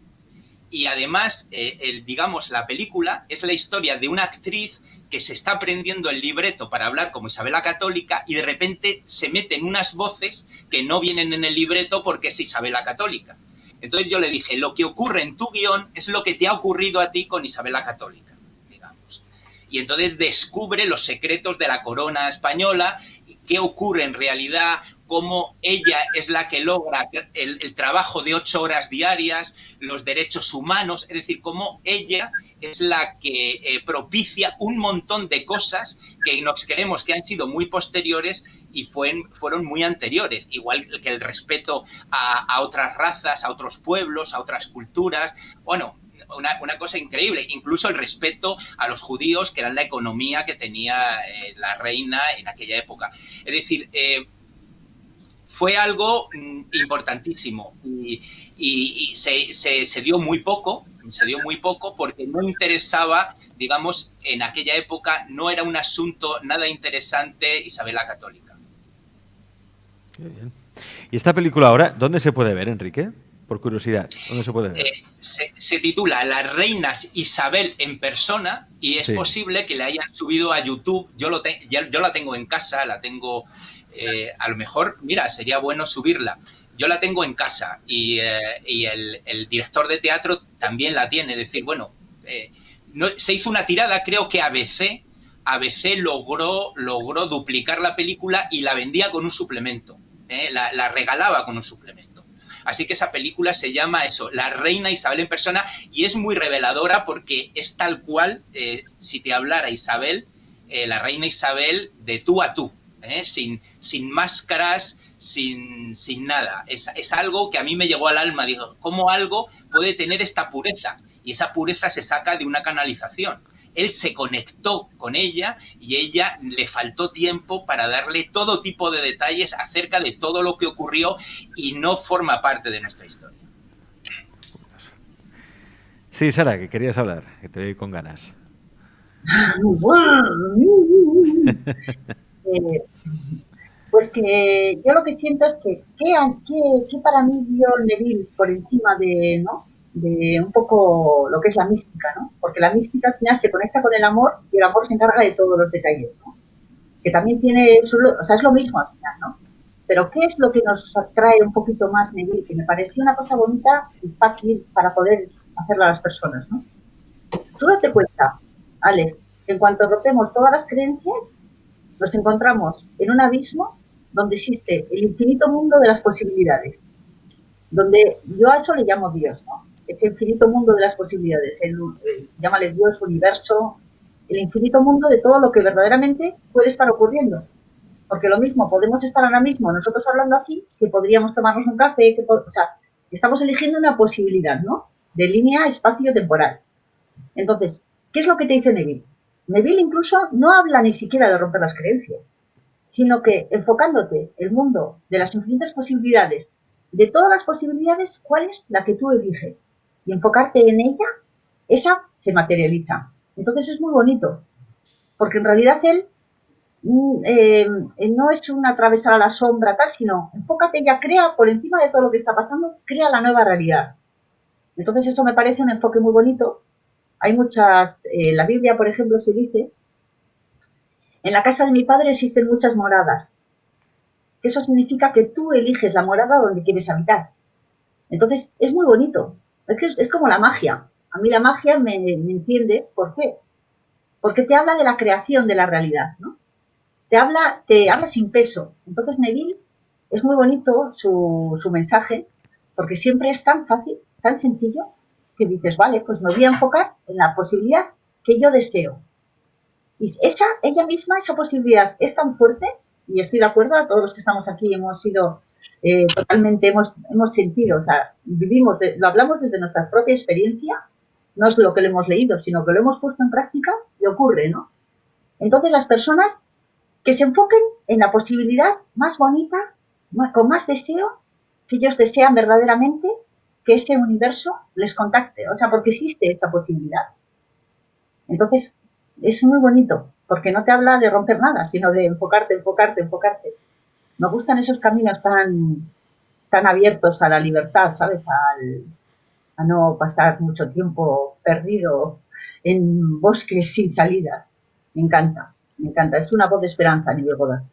Y además, digamos, la película es la historia de una actriz que se está aprendiendo el libreto para hablar como Isabel la Católica y de repente se meten unas voces que no vienen en el libreto porque es Isabel la Católica. Entonces yo le dije, lo que ocurre en tu guión es lo que te ha ocurrido a ti con Isabel la Católica, digamos. Y entonces descubre los secretos de la corona española, qué ocurre en realidad, cómo ella es la que logra el trabajo de 8 horas diarias, los derechos humanos, es decir, cómo ella es la que propicia un montón de cosas que nos creemos que han sido muy posteriores y fueron muy anteriores, igual que el respeto a otras razas, a otros pueblos, a otras culturas. Bueno, una cosa increíble, incluso el respeto a los judíos, que era la economía que tenía la reina en aquella época. Es decir, fue algo importantísimo y se dio muy poco, porque no interesaba, digamos, en aquella época no era un asunto nada interesante Isabel la Católica. Qué bien. ¿Y esta película ahora dónde se puede ver, Enrique? Por curiosidad, ¿dónde se puede ver? Se titula Las reinas Isabel en persona y es posible que le hayan subido a YouTube. Yo la tengo en casa, la tengo... a lo mejor, mira, sería bueno subirla. Yo la tengo en casa y el director de teatro también la tiene. Es decir, bueno, se hizo una tirada, creo que ABC logró duplicar la película y la vendía con un suplemento. La regalaba con un suplemento. Así que esa película se llama eso, La Reina Isabel en persona, y es muy reveladora porque es tal cual, si te hablara Isabel, la Reina Isabel de tú a tú. Sin máscaras, sin nada. Es algo que a mí me llegó al alma. Digo, ¿cómo algo puede tener esta pureza? Y esa pureza se saca de una canalización. Él se conectó con ella y ella le faltó tiempo para darle todo tipo de detalles acerca de todo lo que ocurrió y no forma parte de nuestra historia. Sí, Sara, que querías hablar, que te veo con ganas. Pues que yo lo que siento es que para mí vio Neville por encima de, ¿no?, de un poco lo que es la mística, ¿no? Porque la mística al final se conecta con el amor y el amor se encarga de todos los detalles, ¿no? Que también tiene, o sea, es lo mismo al final, ¿no? Pero ¿qué es lo que nos atrae un poquito más Neville? Que me pareció una cosa bonita y fácil para poder hacerla a las personas, ¿no? Tú date cuenta, Alex, que en cuanto rompemos todas las creencias, nos encontramos en un abismo donde existe el infinito mundo de las posibilidades, donde yo a eso le llamo Dios, ¿no? Ese infinito mundo de las posibilidades, llámale Dios, universo, el infinito mundo de todo lo que verdaderamente puede estar ocurriendo. Porque lo mismo, podemos estar ahora mismo nosotros hablando aquí, que podríamos tomarnos un café, o sea, estamos eligiendo una posibilidad, ¿no?, de línea espacio-temporal. Entonces, ¿qué es lo que te dice Neville? Neville incluso no habla ni siquiera de romper las creencias, sino que enfocándote el mundo de las infinitas posibilidades, de todas las posibilidades, ¿cuál es la que tú eliges? Y enfocarte en ella, esa se materializa. Entonces es muy bonito, porque en realidad él no es una atravesar a la sombra, tal, sino enfócate ya, crea por encima de todo lo que está pasando, crea la nueva realidad. Entonces eso me parece un enfoque muy bonito. Hay muchas, la Biblia, por ejemplo, se dice, en la casa de mi padre existen muchas moradas. Eso significa que tú eliges la morada donde quieres habitar. Entonces, es muy bonito. Es como la magia. A mí la magia me enciende. ¿Por qué? Porque te habla de la creación de la realidad, ¿no? Te habla sin peso. Entonces Neville es muy bonito su mensaje, porque siempre es tan fácil, tan sencillo, que dices, vale, pues me voy a enfocar en la posibilidad que yo deseo. Y ella misma, esa posibilidad es tan fuerte, y estoy de acuerdo, a todos los que estamos aquí hemos sido totalmente, hemos sentido, o sea, vivimos, lo hablamos desde nuestra propia experiencia, no es lo que lo hemos leído, sino que lo hemos puesto en práctica y ocurre, ¿no? Entonces las personas que se enfoquen en la posibilidad más bonita, con más deseo, que ellos desean verdaderamente que ese universo les contacte, o sea, porque existe esa posibilidad. Entonces, es muy bonito, porque no te habla de romper nada, sino de enfocarte, enfocarte, enfocarte. Me gustan esos caminos tan abiertos a la libertad, ¿sabes? A no pasar mucho tiempo perdido en bosques sin salida. Me encanta, me encanta. Es una voz de esperanza, Neville Goddard.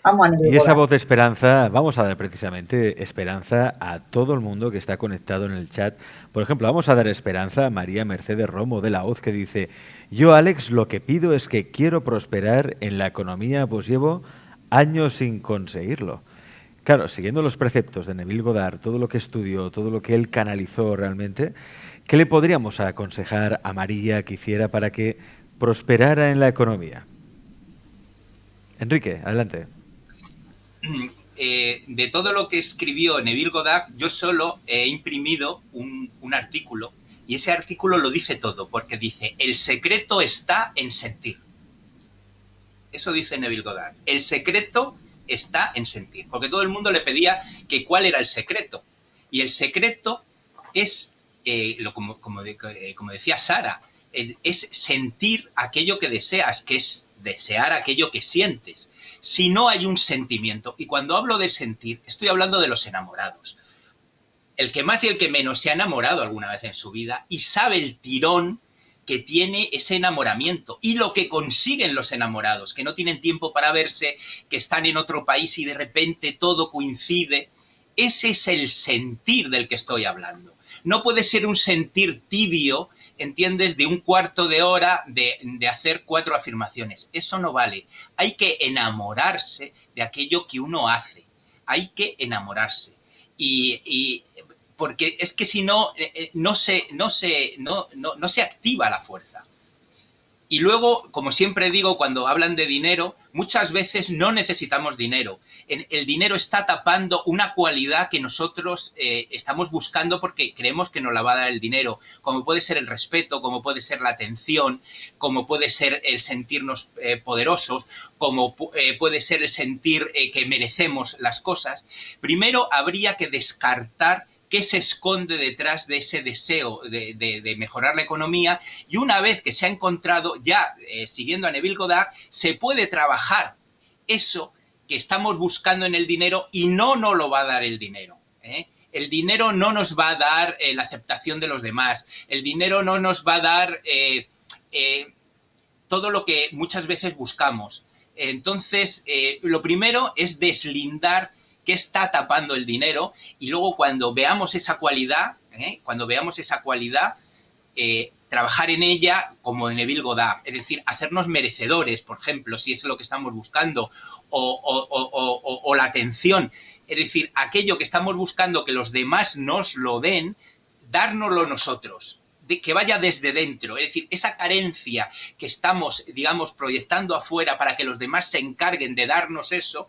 Amo a Neville Y esa Goddard. voz de esperanza, vamos a dar precisamente esperanza a todo el mundo que está conectado en el chat. Por ejemplo, vamos a dar esperanza a María Mercedes Romo de la Hoz, que dice: yo, Alex, lo que pido es que quiero prosperar en la economía, pues llevo años sin conseguirlo. Claro, siguiendo los preceptos de Neville Goddard, todo lo que estudió, todo lo que él canalizó realmente, ¿qué le podríamos aconsejar a María que hiciera para que prosperara en la economía? Enrique, adelante. De todo lo que escribió Neville Goddard, yo solo he imprimido un artículo, y ese artículo lo dice todo, porque dice: el secreto está en sentir. Eso dice Neville Goddard. El secreto está en sentir, porque todo el mundo le pedía que cuál era el secreto. Y el secreto es, como decía Sara, es sentir aquello que deseas, que es desear aquello que sientes. Si no hay un sentimiento, y cuando hablo de sentir, estoy hablando de los enamorados. El que más y el que menos se ha enamorado alguna vez en su vida y sabe el tirón que tiene ese enamoramiento y lo que consiguen los enamorados, que no tienen tiempo para verse, que están en otro país y de repente todo coincide. Ese es el sentir del que estoy hablando. No puede ser un sentir tibio, ¿entiendes?, de un cuarto de hora de hacer 4 afirmaciones. Eso no vale. Hay que enamorarse de aquello que uno hace. Hay que enamorarse. Y porque es que si no, no se activa la fuerza. Y luego, como siempre digo, cuando hablan de dinero, muchas veces no necesitamos dinero. El dinero está tapando una cualidad que nosotros estamos buscando porque creemos que nos la va a dar el dinero, como puede ser el respeto, como puede ser la atención, como puede ser el sentirnos poderosos, como puede ser el sentir que merecemos las cosas. Primero habría que descartar qué se esconde detrás de ese deseo de mejorar la economía, y una vez que se ha encontrado, ya siguiendo a Neville Goddard, se puede trabajar eso que estamos buscando en el dinero y no nos lo va a dar el dinero. El dinero no nos va a dar la aceptación de los demás, el dinero no nos va a dar todo lo que muchas veces buscamos. Entonces, lo primero es deslindar qué está tapando el dinero, y luego cuando veamos esa cualidad, trabajar en ella como en Neville Goddard, es decir, hacernos merecedores, por ejemplo, si es lo que estamos buscando, o la atención, es decir, aquello que estamos buscando que los demás nos lo den, dárnoslo nosotros, que vaya desde dentro, es decir, esa carencia que estamos, digamos, proyectando afuera para que los demás se encarguen de darnos eso,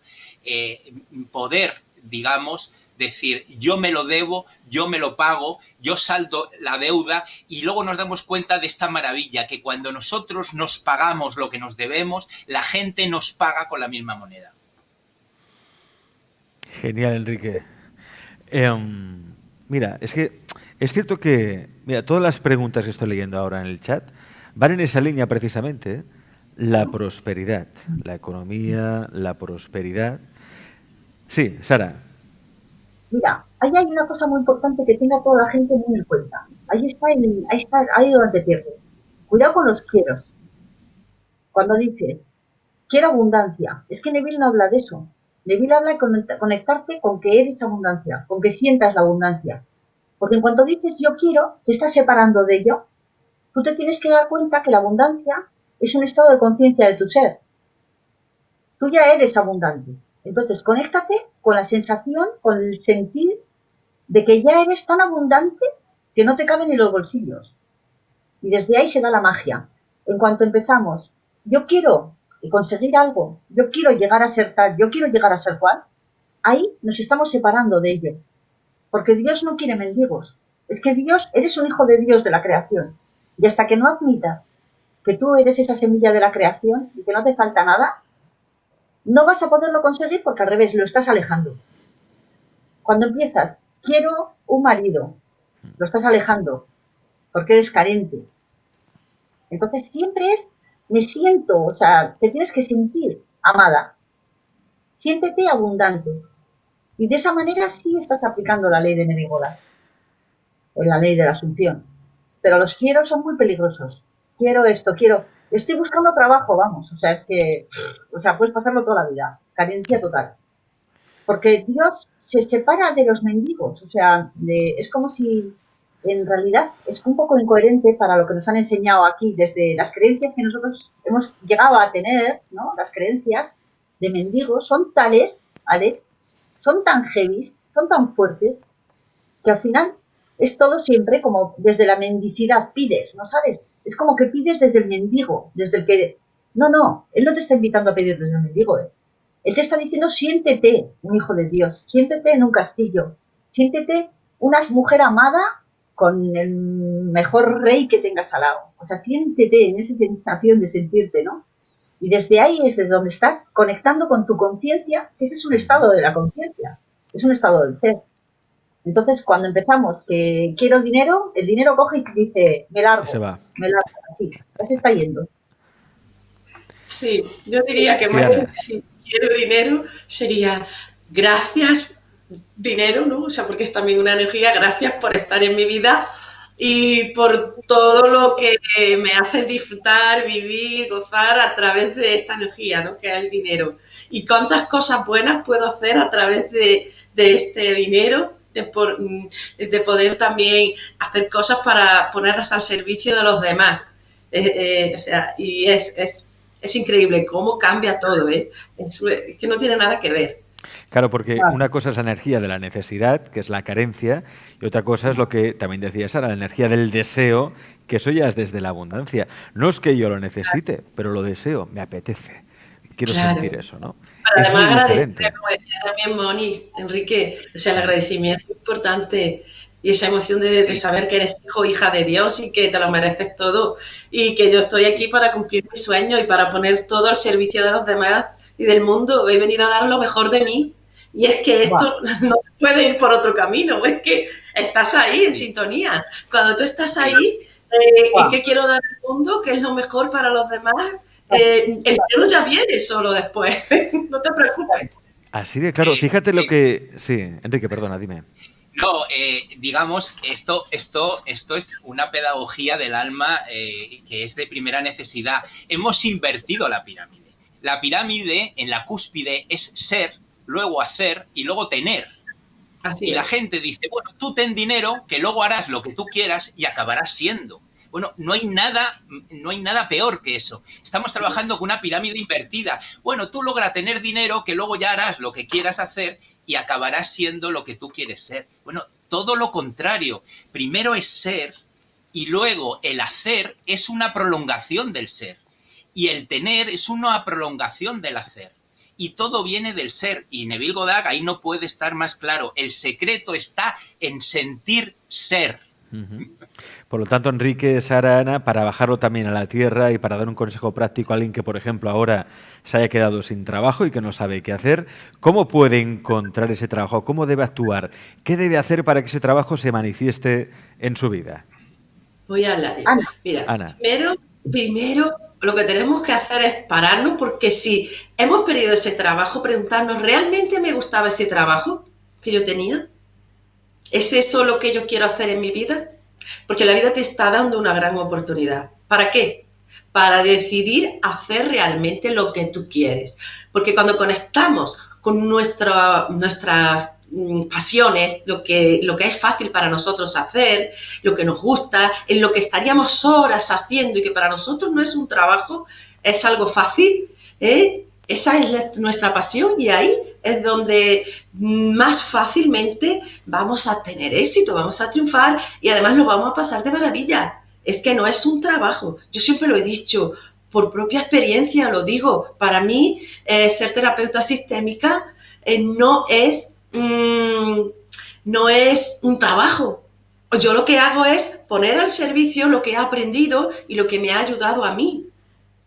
poder, digamos, decir, yo me lo debo, yo me lo pago, yo saldo la deuda, y luego nos damos cuenta de esta maravilla, que cuando nosotros nos pagamos lo que nos debemos, la gente nos paga con la misma moneda. Genial, Enrique. Mira, es que es cierto que, mira, todas las preguntas que estoy leyendo ahora en el chat van en esa línea precisamente, ¿eh? La prosperidad, la economía, la prosperidad. Sí, Sara. Mira, ahí hay una cosa muy importante que tenga toda la gente muy en cuenta. Ahí es donde te pierdes. Cuidado con los quieros. Cuando dices, quiero abundancia, es que Neville no habla de eso. Neville habla de conectarte con que eres abundancia, con que sientas la abundancia. Porque en cuanto dices yo quiero, te estás separando de ello. Tú te tienes que dar cuenta que la abundancia es un estado de conciencia de tu ser. Tú ya eres abundante. Entonces, conéctate con la sensación, con el sentir de que ya eres tan abundante que no te caben ni los bolsillos. Y desde ahí se da la magia. En cuanto empezamos, yo quiero conseguir algo, yo quiero llegar a ser tal, yo quiero llegar a ser cual, ahí nos estamos separando de ello. Porque Dios no quiere mendigos. Es que Dios, eres un hijo de Dios de la creación. Y hasta que no admitas que tú eres esa semilla de la creación y que no te falta nada, no vas a poderlo conseguir porque al revés, lo estás alejando. Cuando empiezas, quiero un marido, lo estás alejando porque eres carente. Entonces siempre es, me siento, o sea, te tienes que sentir amada. Siéntete abundante. Y de esa manera sí estás aplicando la ley de Neville Goddard, la ley de la asunción. Pero los quiero son muy peligrosos. Quiero esto, quiero... Estoy buscando trabajo, vamos. O sea, es que... O sea, puedes pasarlo toda la vida. Carencia total. Porque Dios se separa de los mendigos. O sea, es como si... En realidad es un poco incoherente para lo que nos han enseñado aquí, desde las creencias que nosotros hemos llegado a tener, ¿no? Las creencias de mendigos son tales, Alex, son tan heavy, son tan fuertes, que al final es todo siempre como desde la mendicidad pides, ¿no sabes? Es como que pides desde el mendigo, desde el que... No, él no te está invitando a pedir desde el mendigo, ¿eh? Él te está diciendo, siéntete un hijo de Dios, siéntete en un castillo, siéntete una mujer amada con el mejor rey que tengas al lado. O sea, siéntete en esa sensación de sentirte, ¿no? Y desde ahí es desde donde estás conectando con tu conciencia, que ese es un estado de la conciencia, es un estado del ser. Entonces, cuando empezamos que quiero dinero, el dinero coge y dice, me largo, así, ya se está yendo. Sí, yo diría que más que decir quiero dinero sería gracias dinero, ¿no? O sea, porque es también una energía, gracias por estar en mi vida y por todo lo que me hace disfrutar, vivir, gozar a través de esta energía, ¿no? Que es el dinero. Y cuántas cosas buenas puedo hacer a través de este dinero, de poder también hacer cosas para ponerlas al servicio de los demás. O sea, y es increíble cómo cambia todo, ¿eh? Es que no tiene nada que ver. Claro, porque una cosa es la energía de la necesidad, que es la carencia, y otra cosa es lo que también decía Sara, la energía del deseo, que eso ya es desde la abundancia. No es que yo lo necesite, pero lo deseo, me apetece. Quiero sentir eso, ¿no? Pero además agradecer, como decía también Moni, Enrique, o sea, el agradecimiento es importante y esa emoción de saber que eres hijo o hija de Dios y que te lo mereces todo y que yo estoy aquí para cumplir mis sueños y para poner todo al servicio de los demás y del mundo. He venido a dar lo mejor de mí y es que esto no puede ir por otro camino, es que estás ahí en sintonía. Cuando tú estás ahí, ¿qué quiero dar al mundo? ¿Qué es lo mejor para los demás? El dinero ya viene solo después, no te preocupes. Así de claro, fíjate lo que... Sí, Enrique, perdona, dime. No, digamos, esto es una pedagogía del alma que es de primera necesidad. Hemos invertido la pirámide. La pirámide en la cúspide es ser, luego hacer y luego tener. Así y la gente dice, bueno, tú ten dinero, que luego harás lo que tú quieras y acabarás siendo. Bueno, no hay nada peor que eso. Estamos trabajando con una pirámide invertida. Bueno, tú logra tener dinero, que luego ya harás lo que quieras hacer y acabarás siendo lo que tú quieres ser. Bueno, todo lo contrario. Primero es ser y luego el hacer es una prolongación del ser. Y el tener es una prolongación del hacer. Y todo viene del ser. Y Neville Goddard ahí no puede estar más claro. El secreto está en sentir ser. Por lo tanto, Enrique, Sara, Ana, para bajarlo también a la tierra y para dar un consejo práctico a alguien que, por ejemplo, ahora se haya quedado sin trabajo y que no sabe qué hacer, ¿cómo puede encontrar ese trabajo? ¿Cómo debe actuar? ¿Qué debe hacer para que ese trabajo se manifieste en su vida? Voy a hablar. Mira, Ana. Primero, lo que tenemos que hacer es pararnos, porque si hemos perdido ese trabajo, preguntarnos, ¿realmente me gustaba ese trabajo que yo tenía? ¿Es eso lo que yo quiero hacer en mi vida? Porque la vida te está dando una gran oportunidad. ¿Para qué? Para decidir hacer realmente lo que tú quieres. Porque cuando conectamos con nuestras pasiones, lo que es fácil para nosotros hacer, lo que nos gusta, en lo que estaríamos horas haciendo y que para nosotros no es un trabajo, es algo fácil, ¿eh? Esa es nuestra pasión y ahí es donde más fácilmente vamos a tener éxito, vamos a triunfar y además lo vamos a pasar de maravilla. Es que no es un trabajo. Yo siempre lo he dicho, por propia experiencia lo digo. Para mí, ser terapeuta sistémica no es un trabajo. Yo lo que hago es poner al servicio lo que he aprendido y lo que me ha ayudado a mí.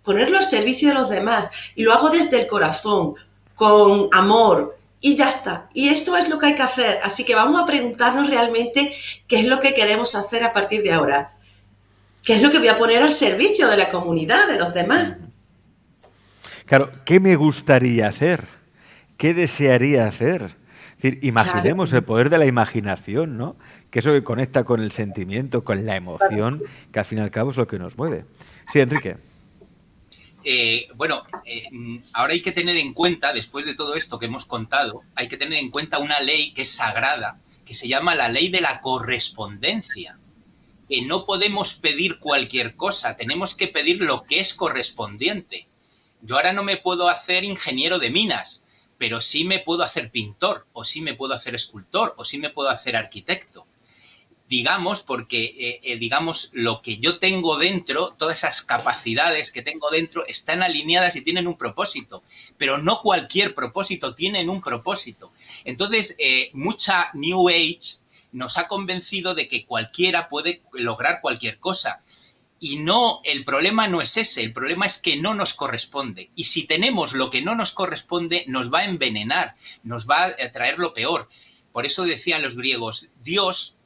Ponerlo al servicio de los demás y lo hago desde el corazón, con amor y ya está. Y esto es lo que hay que hacer. Así que vamos a preguntarnos realmente qué es lo que queremos hacer a partir de ahora. ¿Qué es lo que voy a poner al servicio de la comunidad, de los demás? Claro, ¿qué me gustaría hacer? ¿Qué desearía hacer? Es decir, imaginemos el poder de la imaginación, ¿no? Que eso que conecta con el sentimiento, con la emoción, que al fin y al cabo es lo que nos mueve. Sí, Enrique. Ahora hay que tener en cuenta, después de todo esto que hemos contado, hay que tener en cuenta una ley que es sagrada, que se llama la ley de la correspondencia. Que no podemos pedir cualquier cosa, tenemos que pedir lo que es correspondiente. Yo ahora no me puedo hacer ingeniero de minas, pero sí me puedo hacer pintor, o sí me puedo hacer escultor, o sí me puedo hacer arquitecto. Digamos, porque, lo que yo tengo dentro, todas esas capacidades que tengo dentro, están alineadas y tienen un propósito. Pero no cualquier propósito, tienen un propósito. Entonces, mucha New Age nos ha convencido de que cualquiera puede lograr cualquier cosa. Y no, el problema no es ese, el problema es que no nos corresponde. Y si tenemos lo que no nos corresponde, nos va a envenenar, nos va a traer lo peor. Por eso decían los griegos, Dios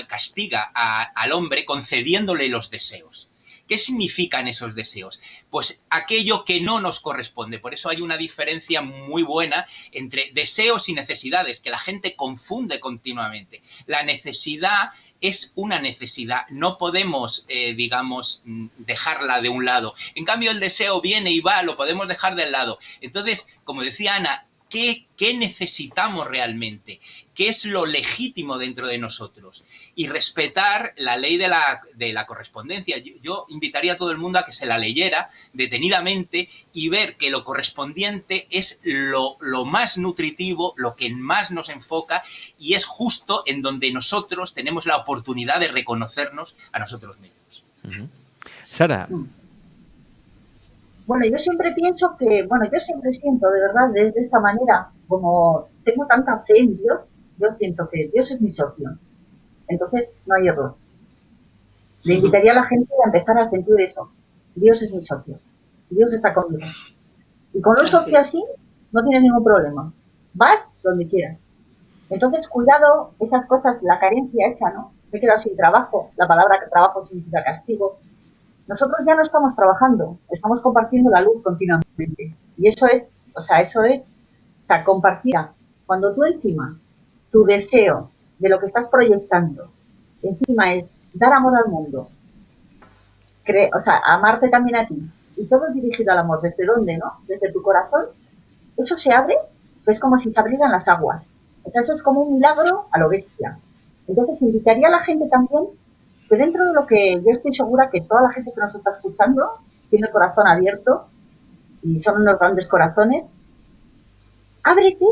castiga al hombre concediéndole los deseos. ¿Qué significan esos deseos? Pues aquello que no nos corresponde. Por eso hay una diferencia muy buena entre deseos y necesidades, que la gente confunde continuamente. La necesidad es una necesidad, no podemos, dejarla de un lado. En cambio, el deseo viene y va, lo podemos dejar del lado. Entonces, como decía Ana, ¿qué necesitamos realmente? ¿Qué es lo legítimo dentro de nosotros? Y respetar la ley de la correspondencia. Yo invitaría a todo el mundo a que se la leyera detenidamente y ver que lo correspondiente es lo más nutritivo, lo que más nos enfoca y es justo en donde nosotros tenemos la oportunidad de reconocernos a nosotros mismos. Sara. Bueno, yo siempre pienso que, yo siempre siento de verdad de esta manera, como tengo tanta fe en Dios, yo siento que Dios es mi socio. Entonces, no hay error. Le invitaría a la gente a empezar a sentir eso. Dios es mi socio. Dios está conmigo. Y con un socio así, no tienes ningún problema. Vas donde quieras. Entonces, cuidado, esas cosas, la carencia esa, ¿no? Me he quedado sin trabajo. La palabra trabajo significa castigo. Nosotros ya no estamos trabajando, estamos compartiendo la luz continuamente. Y eso es compartir. Cuando tú encima, tu deseo de lo que estás proyectando, encima es dar amor al mundo, amarte también a ti, y todo es dirigido al amor, ¿desde dónde, no? Desde tu corazón, eso se abre, es como si se abrieran las aguas. O sea, eso es como un milagro a lo bestia. Entonces, invitaría a la gente también que dentro de lo que yo estoy segura que toda la gente que nos está escuchando tiene el corazón abierto y son unos grandes corazones, ábrete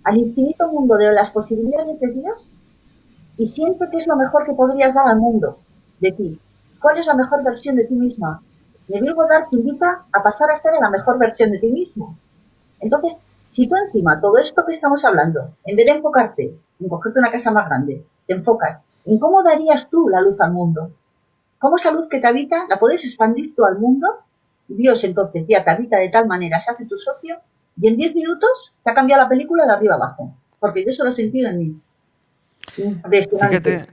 al infinito mundo de las posibilidades de Dios y siente qué es lo mejor que podrías dar al mundo de ti. ¿Cuál es la mejor versión de ti misma? Neville Goddard te invita a pasar a ser la mejor versión de ti mismo. Entonces, si tú encima todo esto que estamos hablando, en vez de enfocarte en cogerte una casa más grande, te enfocas en cómo darías tú la luz al mundo. Cómo esa luz que te habita la puedes expandir tú al mundo. Dios entonces ya te habita de tal manera, se hace tu socio y en 10 minutos te ha cambiado la película de arriba abajo. Porque yo eso lo he sentido en mí. Fíjate,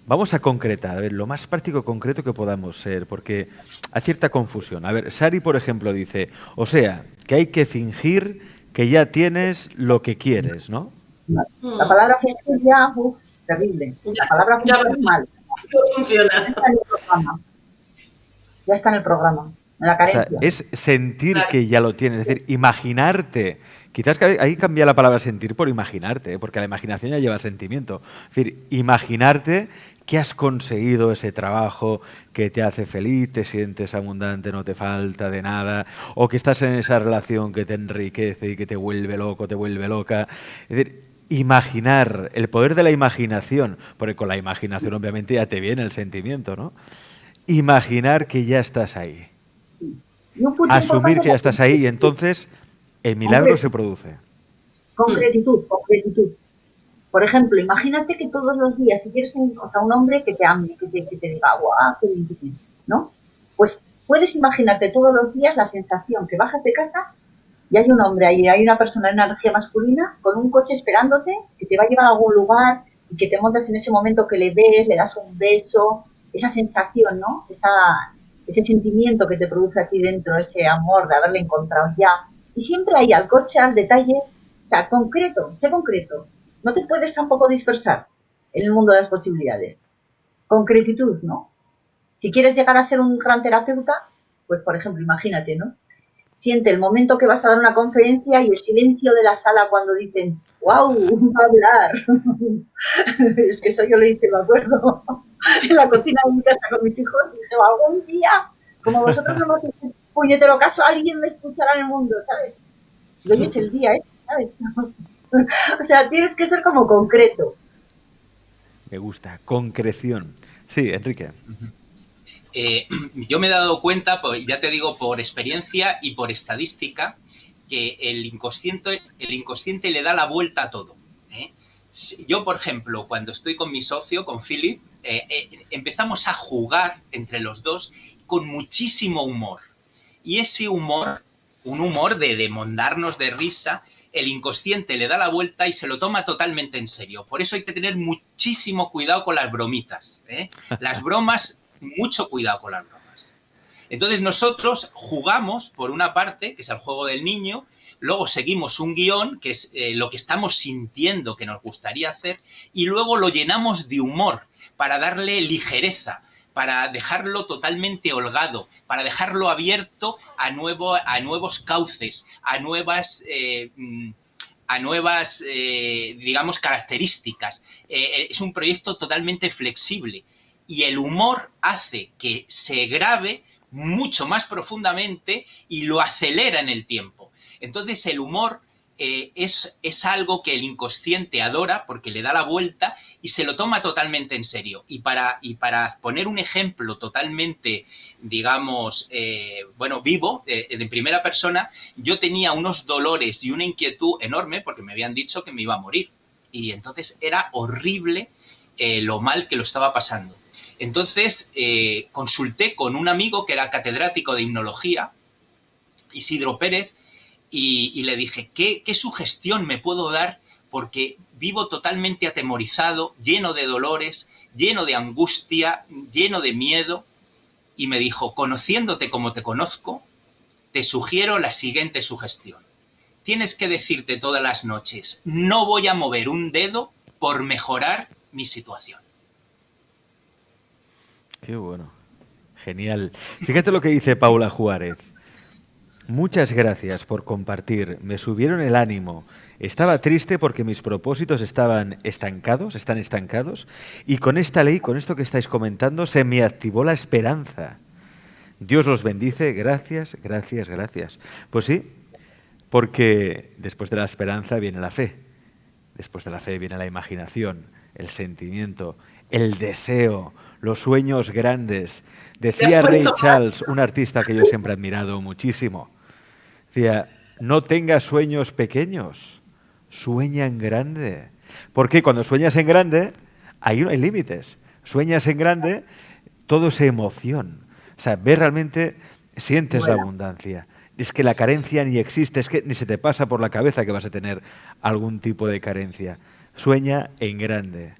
vamos a concretar, a ver, lo más práctico concreto que podamos ser, porque hay cierta confusión. A ver, Sari, por ejemplo, dice, o sea, que hay que fingir que ya tienes lo que quieres, ¿no? La palabra fingir ya, terrible. La palabra fingir es mal. No funciona. Ya está en el programa. la O sea, carencia. es sentir Claro. que ya lo tienes, es decir, imaginarte. Quizás que ahí cambia la palabra sentir por imaginarte, ¿eh? Porque la imaginación ya lleva el sentimiento. Es decir, imaginarte que has conseguido ese trabajo que te hace feliz, te sientes abundante, no te falta de nada, o que estás en esa relación que te enriquece y que te vuelve loco, te vuelve loca. Es decir, imaginar, el poder de la imaginación, porque con la imaginación obviamente ya te viene el sentimiento, ¿no? Imaginar que ya estás ahí. Y un punto Asumir importante que ya es estás ahí y entonces el milagro se produce. concretitud. Por ejemplo, imagínate que todos los días, si quieres un hombre que te ame, que te diga, guau, qué bien que tienes, ¿no? Pues puedes imaginarte todos los días la sensación que bajas de casa y hay un hombre ahí, hay una persona en energía masculina con un coche esperándote, que te va a llevar a algún lugar y que te montas en ese momento que le ves, le das un beso, esa sensación, ¿no? Ese sentimiento que te produce aquí dentro, ese amor de haberle encontrado ya. Y siempre ahí al coche, al detalle, o sea, concreto, sé concreto. No te puedes tampoco dispersar en el mundo de las posibilidades. Concretitud, ¿no? Si quieres llegar a ser un gran terapeuta, pues por ejemplo, imagínate, ¿no? Siente el momento que vas a dar una conferencia y el silencio de la sala cuando dicen, ¡wow! Va a hablar. Es que eso yo lo hice, me acuerdo, en la cocina de mi casa con mis hijos. Dije, algún día, como vosotros no me hacéis un puñetero caso, alguien me escuchará en el mundo, ¿sabes? Y hoy es el día, ¿sabes? O sea, tienes que ser como concreto. Me gusta. Concreción. Sí, Enrique. Yo me he dado cuenta, ya te digo, por experiencia y por estadística, que el inconsciente le da la vuelta a todo. Yo, por ejemplo, cuando estoy con mi socio, con Philip, empezamos a jugar entre los dos con muchísimo humor. Y ese humor, un humor de mondarnos de risa, el inconsciente le da la vuelta y se lo toma totalmente en serio. Por eso hay que tener muchísimo cuidado con las bromitas. Las bromas, mucho cuidado con las bromas. Entonces nosotros jugamos, por una parte, que es el juego del niño, luego seguimos un guión, que es lo que estamos sintiendo que nos gustaría hacer, y luego lo llenamos de humor para darle ligereza, para dejarlo totalmente holgado, para dejarlo abierto a nuevos cauces, a nuevas digamos, características. Es un proyecto totalmente flexible y el humor hace que se grabe mucho más profundamente y lo acelera en el tiempo. Entonces el humor es algo que el inconsciente adora porque le da la vuelta y se lo toma totalmente en serio. Y para poner un ejemplo totalmente, digamos, vivo, de primera persona, yo tenía unos dolores y una inquietud enorme porque me habían dicho que me iba a morir. Y entonces era horrible lo mal que lo estaba pasando. Entonces consulté con un amigo que era catedrático de hipnología, Isidro Pérez, y le dije, ¿qué sugestión me puedo dar? Porque vivo totalmente atemorizado, lleno de dolores, lleno de angustia, lleno de miedo. Y me dijo, conociéndote como te conozco, te sugiero la siguiente sugestión. Tienes que decirte todas las noches, no voy a mover un dedo por mejorar mi situación. Qué bueno. Genial. Fíjate lo que dice Paula Juárez. Muchas gracias por compartir. Me subieron el ánimo. Estaba triste porque mis propósitos están estancados, y con esta ley, con esto que estáis comentando, se me activó la esperanza. Dios los bendice. Gracias, gracias, gracias. Pues sí, porque después de la esperanza viene la fe. Después de la fe viene la imaginación, el sentimiento, el deseo, los sueños grandes. Decía Ray Charles, un artista que yo siempre he admirado muchísimo. Decía, no tengas sueños pequeños, sueña en grande. Porque cuando sueñas en grande, ahí no hay límites. Sueñas en grande, todo es emoción. O sea, ves realmente, sientes la abundancia. Es que la carencia ni existe, es que ni se te pasa por la cabeza que vas a tener algún tipo de carencia. Sueña en grande.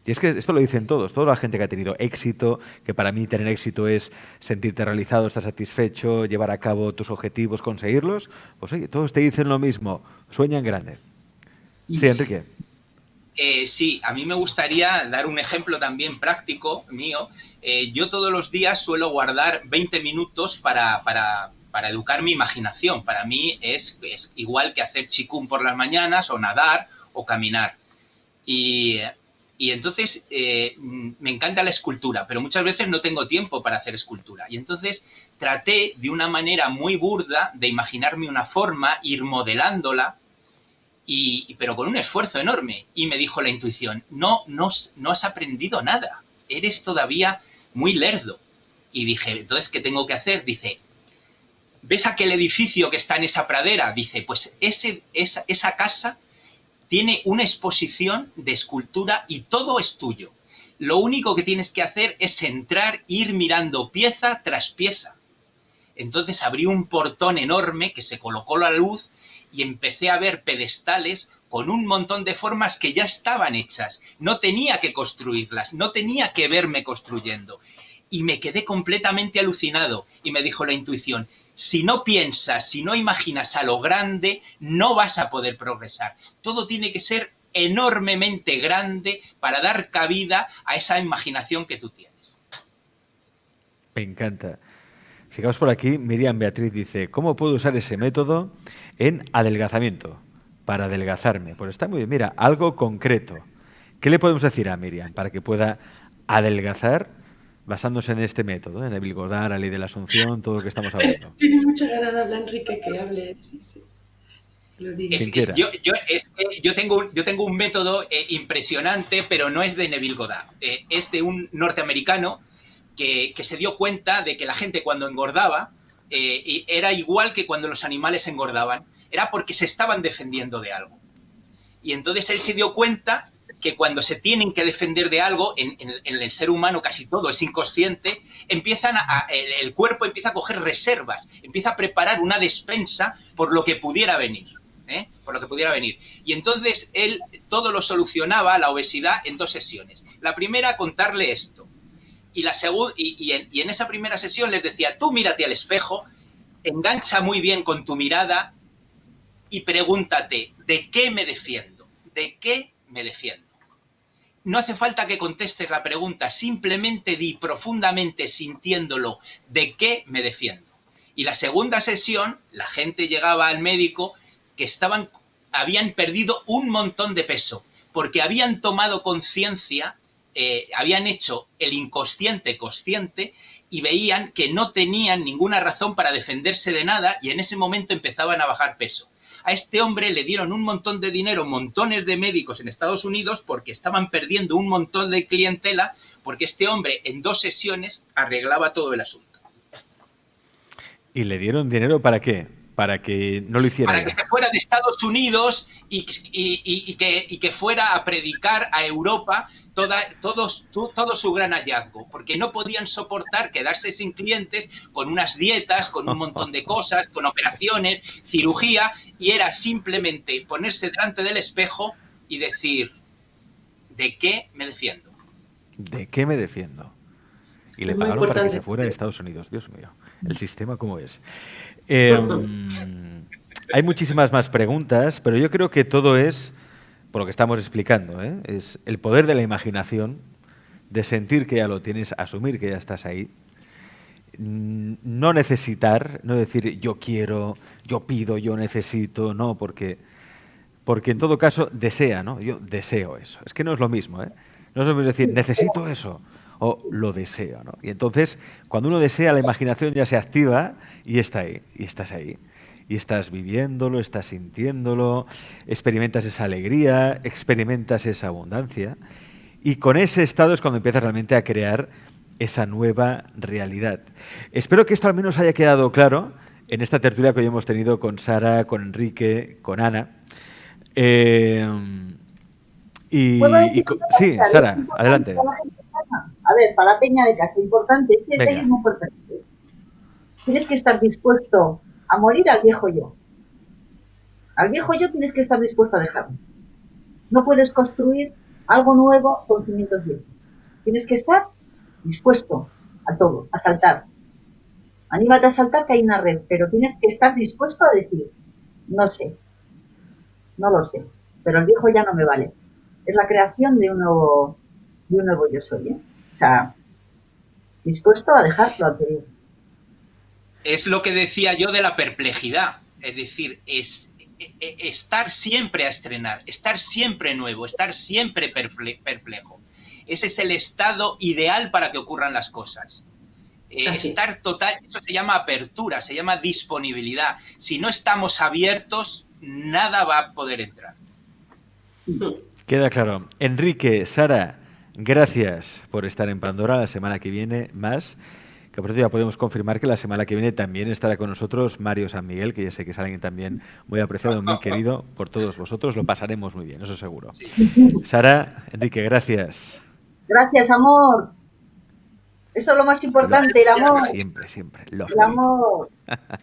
Y es que esto lo dicen todos, toda la gente que ha tenido éxito, que para mí tener éxito es sentirte realizado, estar satisfecho, llevar a cabo tus objetivos, conseguirlos. Pues oye, todos te dicen lo mismo, sueña en grande. Sí, Enrique. Sí, a mí me gustaría dar un ejemplo también práctico mío. Yo todos los días suelo guardar 20 minutos para educar mi imaginación. Para mí es igual que hacer chikung por las mañanas o nadar o caminar. Y, y entonces me encanta la escultura, pero muchas veces no tengo tiempo para hacer escultura. Y entonces traté de una manera muy burda de imaginarme una forma, ir modelándola, pero con un esfuerzo enorme. Y me dijo la intuición, no has aprendido nada, eres todavía muy lerdo. Y dije, entonces, ¿qué tengo que hacer? Dice, ¿ves aquel edificio que está en esa pradera? Dice, pues esa casa tiene una exposición de escultura y todo es tuyo. Lo único que tienes que hacer es entrar, ir mirando pieza tras pieza. Entonces abrí un portón enorme que se colocó la luz y empecé a ver pedestales con un montón de formas que ya estaban hechas. No tenía que construirlas, no tenía que verme construyendo. Y me quedé completamente alucinado. Y me dijo la intuición, si no piensas, si no imaginas a lo grande, no vas a poder progresar. Todo tiene que ser enormemente grande para dar cabida a esa imaginación que tú tienes. Me encanta. Fijaos por aquí, Miriam Beatriz dice, ¿cómo puedo usar ese método en adelgazamiento? Para adelgazarme. Pues está muy bien. Mira, algo concreto. ¿Qué le podemos decir a Miriam para que pueda adelgazar basándose en este método, en Neville Goddard, la ley de la asunción, todo lo que estamos hablando? Tiene mucha ganas de hablar, Enrique, que hable. Sí, sí. Lo digo. Yo tengo un método impresionante, pero no es de Neville Goddard. Es de un norteamericano que se dio cuenta de que la gente cuando engordaba era igual que cuando los animales engordaban. Era porque se estaban defendiendo de algo. Y entonces él se dio cuenta que cuando se tienen que defender de algo, en el ser humano casi todo es inconsciente, el cuerpo empieza a coger reservas, empieza a preparar una despensa por lo que pudiera venir. Por lo que pudiera venir. Y entonces él todo lo solucionaba, la obesidad, en 2 sesiones. La primera, contarle esto. Y en esa primera sesión les decía, tú mírate al espejo, engancha muy bien con tu mirada y pregúntate, ¿de qué me defiendo? ¿De qué me defiendo? No hace falta que contestes la pregunta, simplemente di profundamente sintiéndolo, ¿de qué me defiendo? Y la segunda sesión, la gente llegaba al médico que habían perdido un montón de peso, porque habían tomado conciencia, habían hecho el inconsciente consciente y veían que no tenían ninguna razón para defenderse de nada y en ese momento empezaban a bajar peso. A este hombre le dieron un montón de dinero, montones de médicos en Estados Unidos porque estaban perdiendo un montón de clientela porque este hombre en 2 sesiones arreglaba todo el asunto. ¿Y le dieron dinero para qué? Para que no lo hiciera. Para que se fuera de Estados Unidos y que fuera a predicar a Europa todo su gran hallazgo, porque no podían soportar quedarse sin clientes con unas dietas, con un montón de cosas, con operaciones, cirugía, y era simplemente ponerse delante del espejo y decir, ¿de qué me defiendo? ¿De qué me defiendo? Y le pagaron para que se fuera de Estados Unidos. Dios mío, el sistema cómo es. Hay muchísimas más preguntas, pero yo creo que todo es, por lo que estamos explicando, es el poder de la imaginación, de sentir que ya lo tienes, asumir que ya estás ahí, no necesitar, no decir yo quiero, yo pido, yo necesito, no, porque en todo caso desea, ¿no? Yo deseo eso. Es que no es lo mismo, ¿eh? No es lo mismo decir necesito eso o lo deseo, ¿no? Y entonces, cuando uno desea, la imaginación ya se activa y está ahí, y estás ahí. Y estás viviéndolo, estás sintiéndolo, experimentas esa alegría, experimentas esa abundancia. Y con ese estado es cuando empiezas realmente a crear esa nueva realidad. Espero que esto al menos haya quedado claro en esta tertulia que hoy hemos tenido con Sara, con Enrique, con Ana. Sí, Sara, adelante. A ver, para la peña de casa, importante, este detalle es muy importante. Tienes que estar dispuesto a morir al viejo yo. Al viejo yo tienes que estar dispuesto a dejarlo. No puedes construir algo nuevo con cimientos viejos. Tienes que estar dispuesto a todo, a saltar. Anímate a saltar que hay una red, pero tienes que estar dispuesto a decir, no sé, no lo sé, pero el viejo ya no me vale. es la creación de un nuevo yo soy, ¿eh? O sea, dispuesto a dejar lo anterior. Es lo que decía yo de la perplejidad, es decir, estar siempre a estrenar, estar siempre nuevo, estar siempre perplejo. Ese es el estado ideal para que ocurran las cosas. Estar total, eso se llama apertura, se llama disponibilidad. Si no estamos abiertos, nada va a poder entrar. Queda claro. Enrique, Sara, gracias por estar en Pandora. La semana que viene más. Que por cierto ya podemos confirmar que la semana que viene también estará con nosotros Mario San Miguel, que ya sé que es alguien también muy apreciado, muy querido por todos vosotros. Lo pasaremos muy bien, eso seguro. Sí. Sara, Enrique, gracias. Gracias, amor. Eso es lo más importante, el amor. Siempre, siempre. El amor.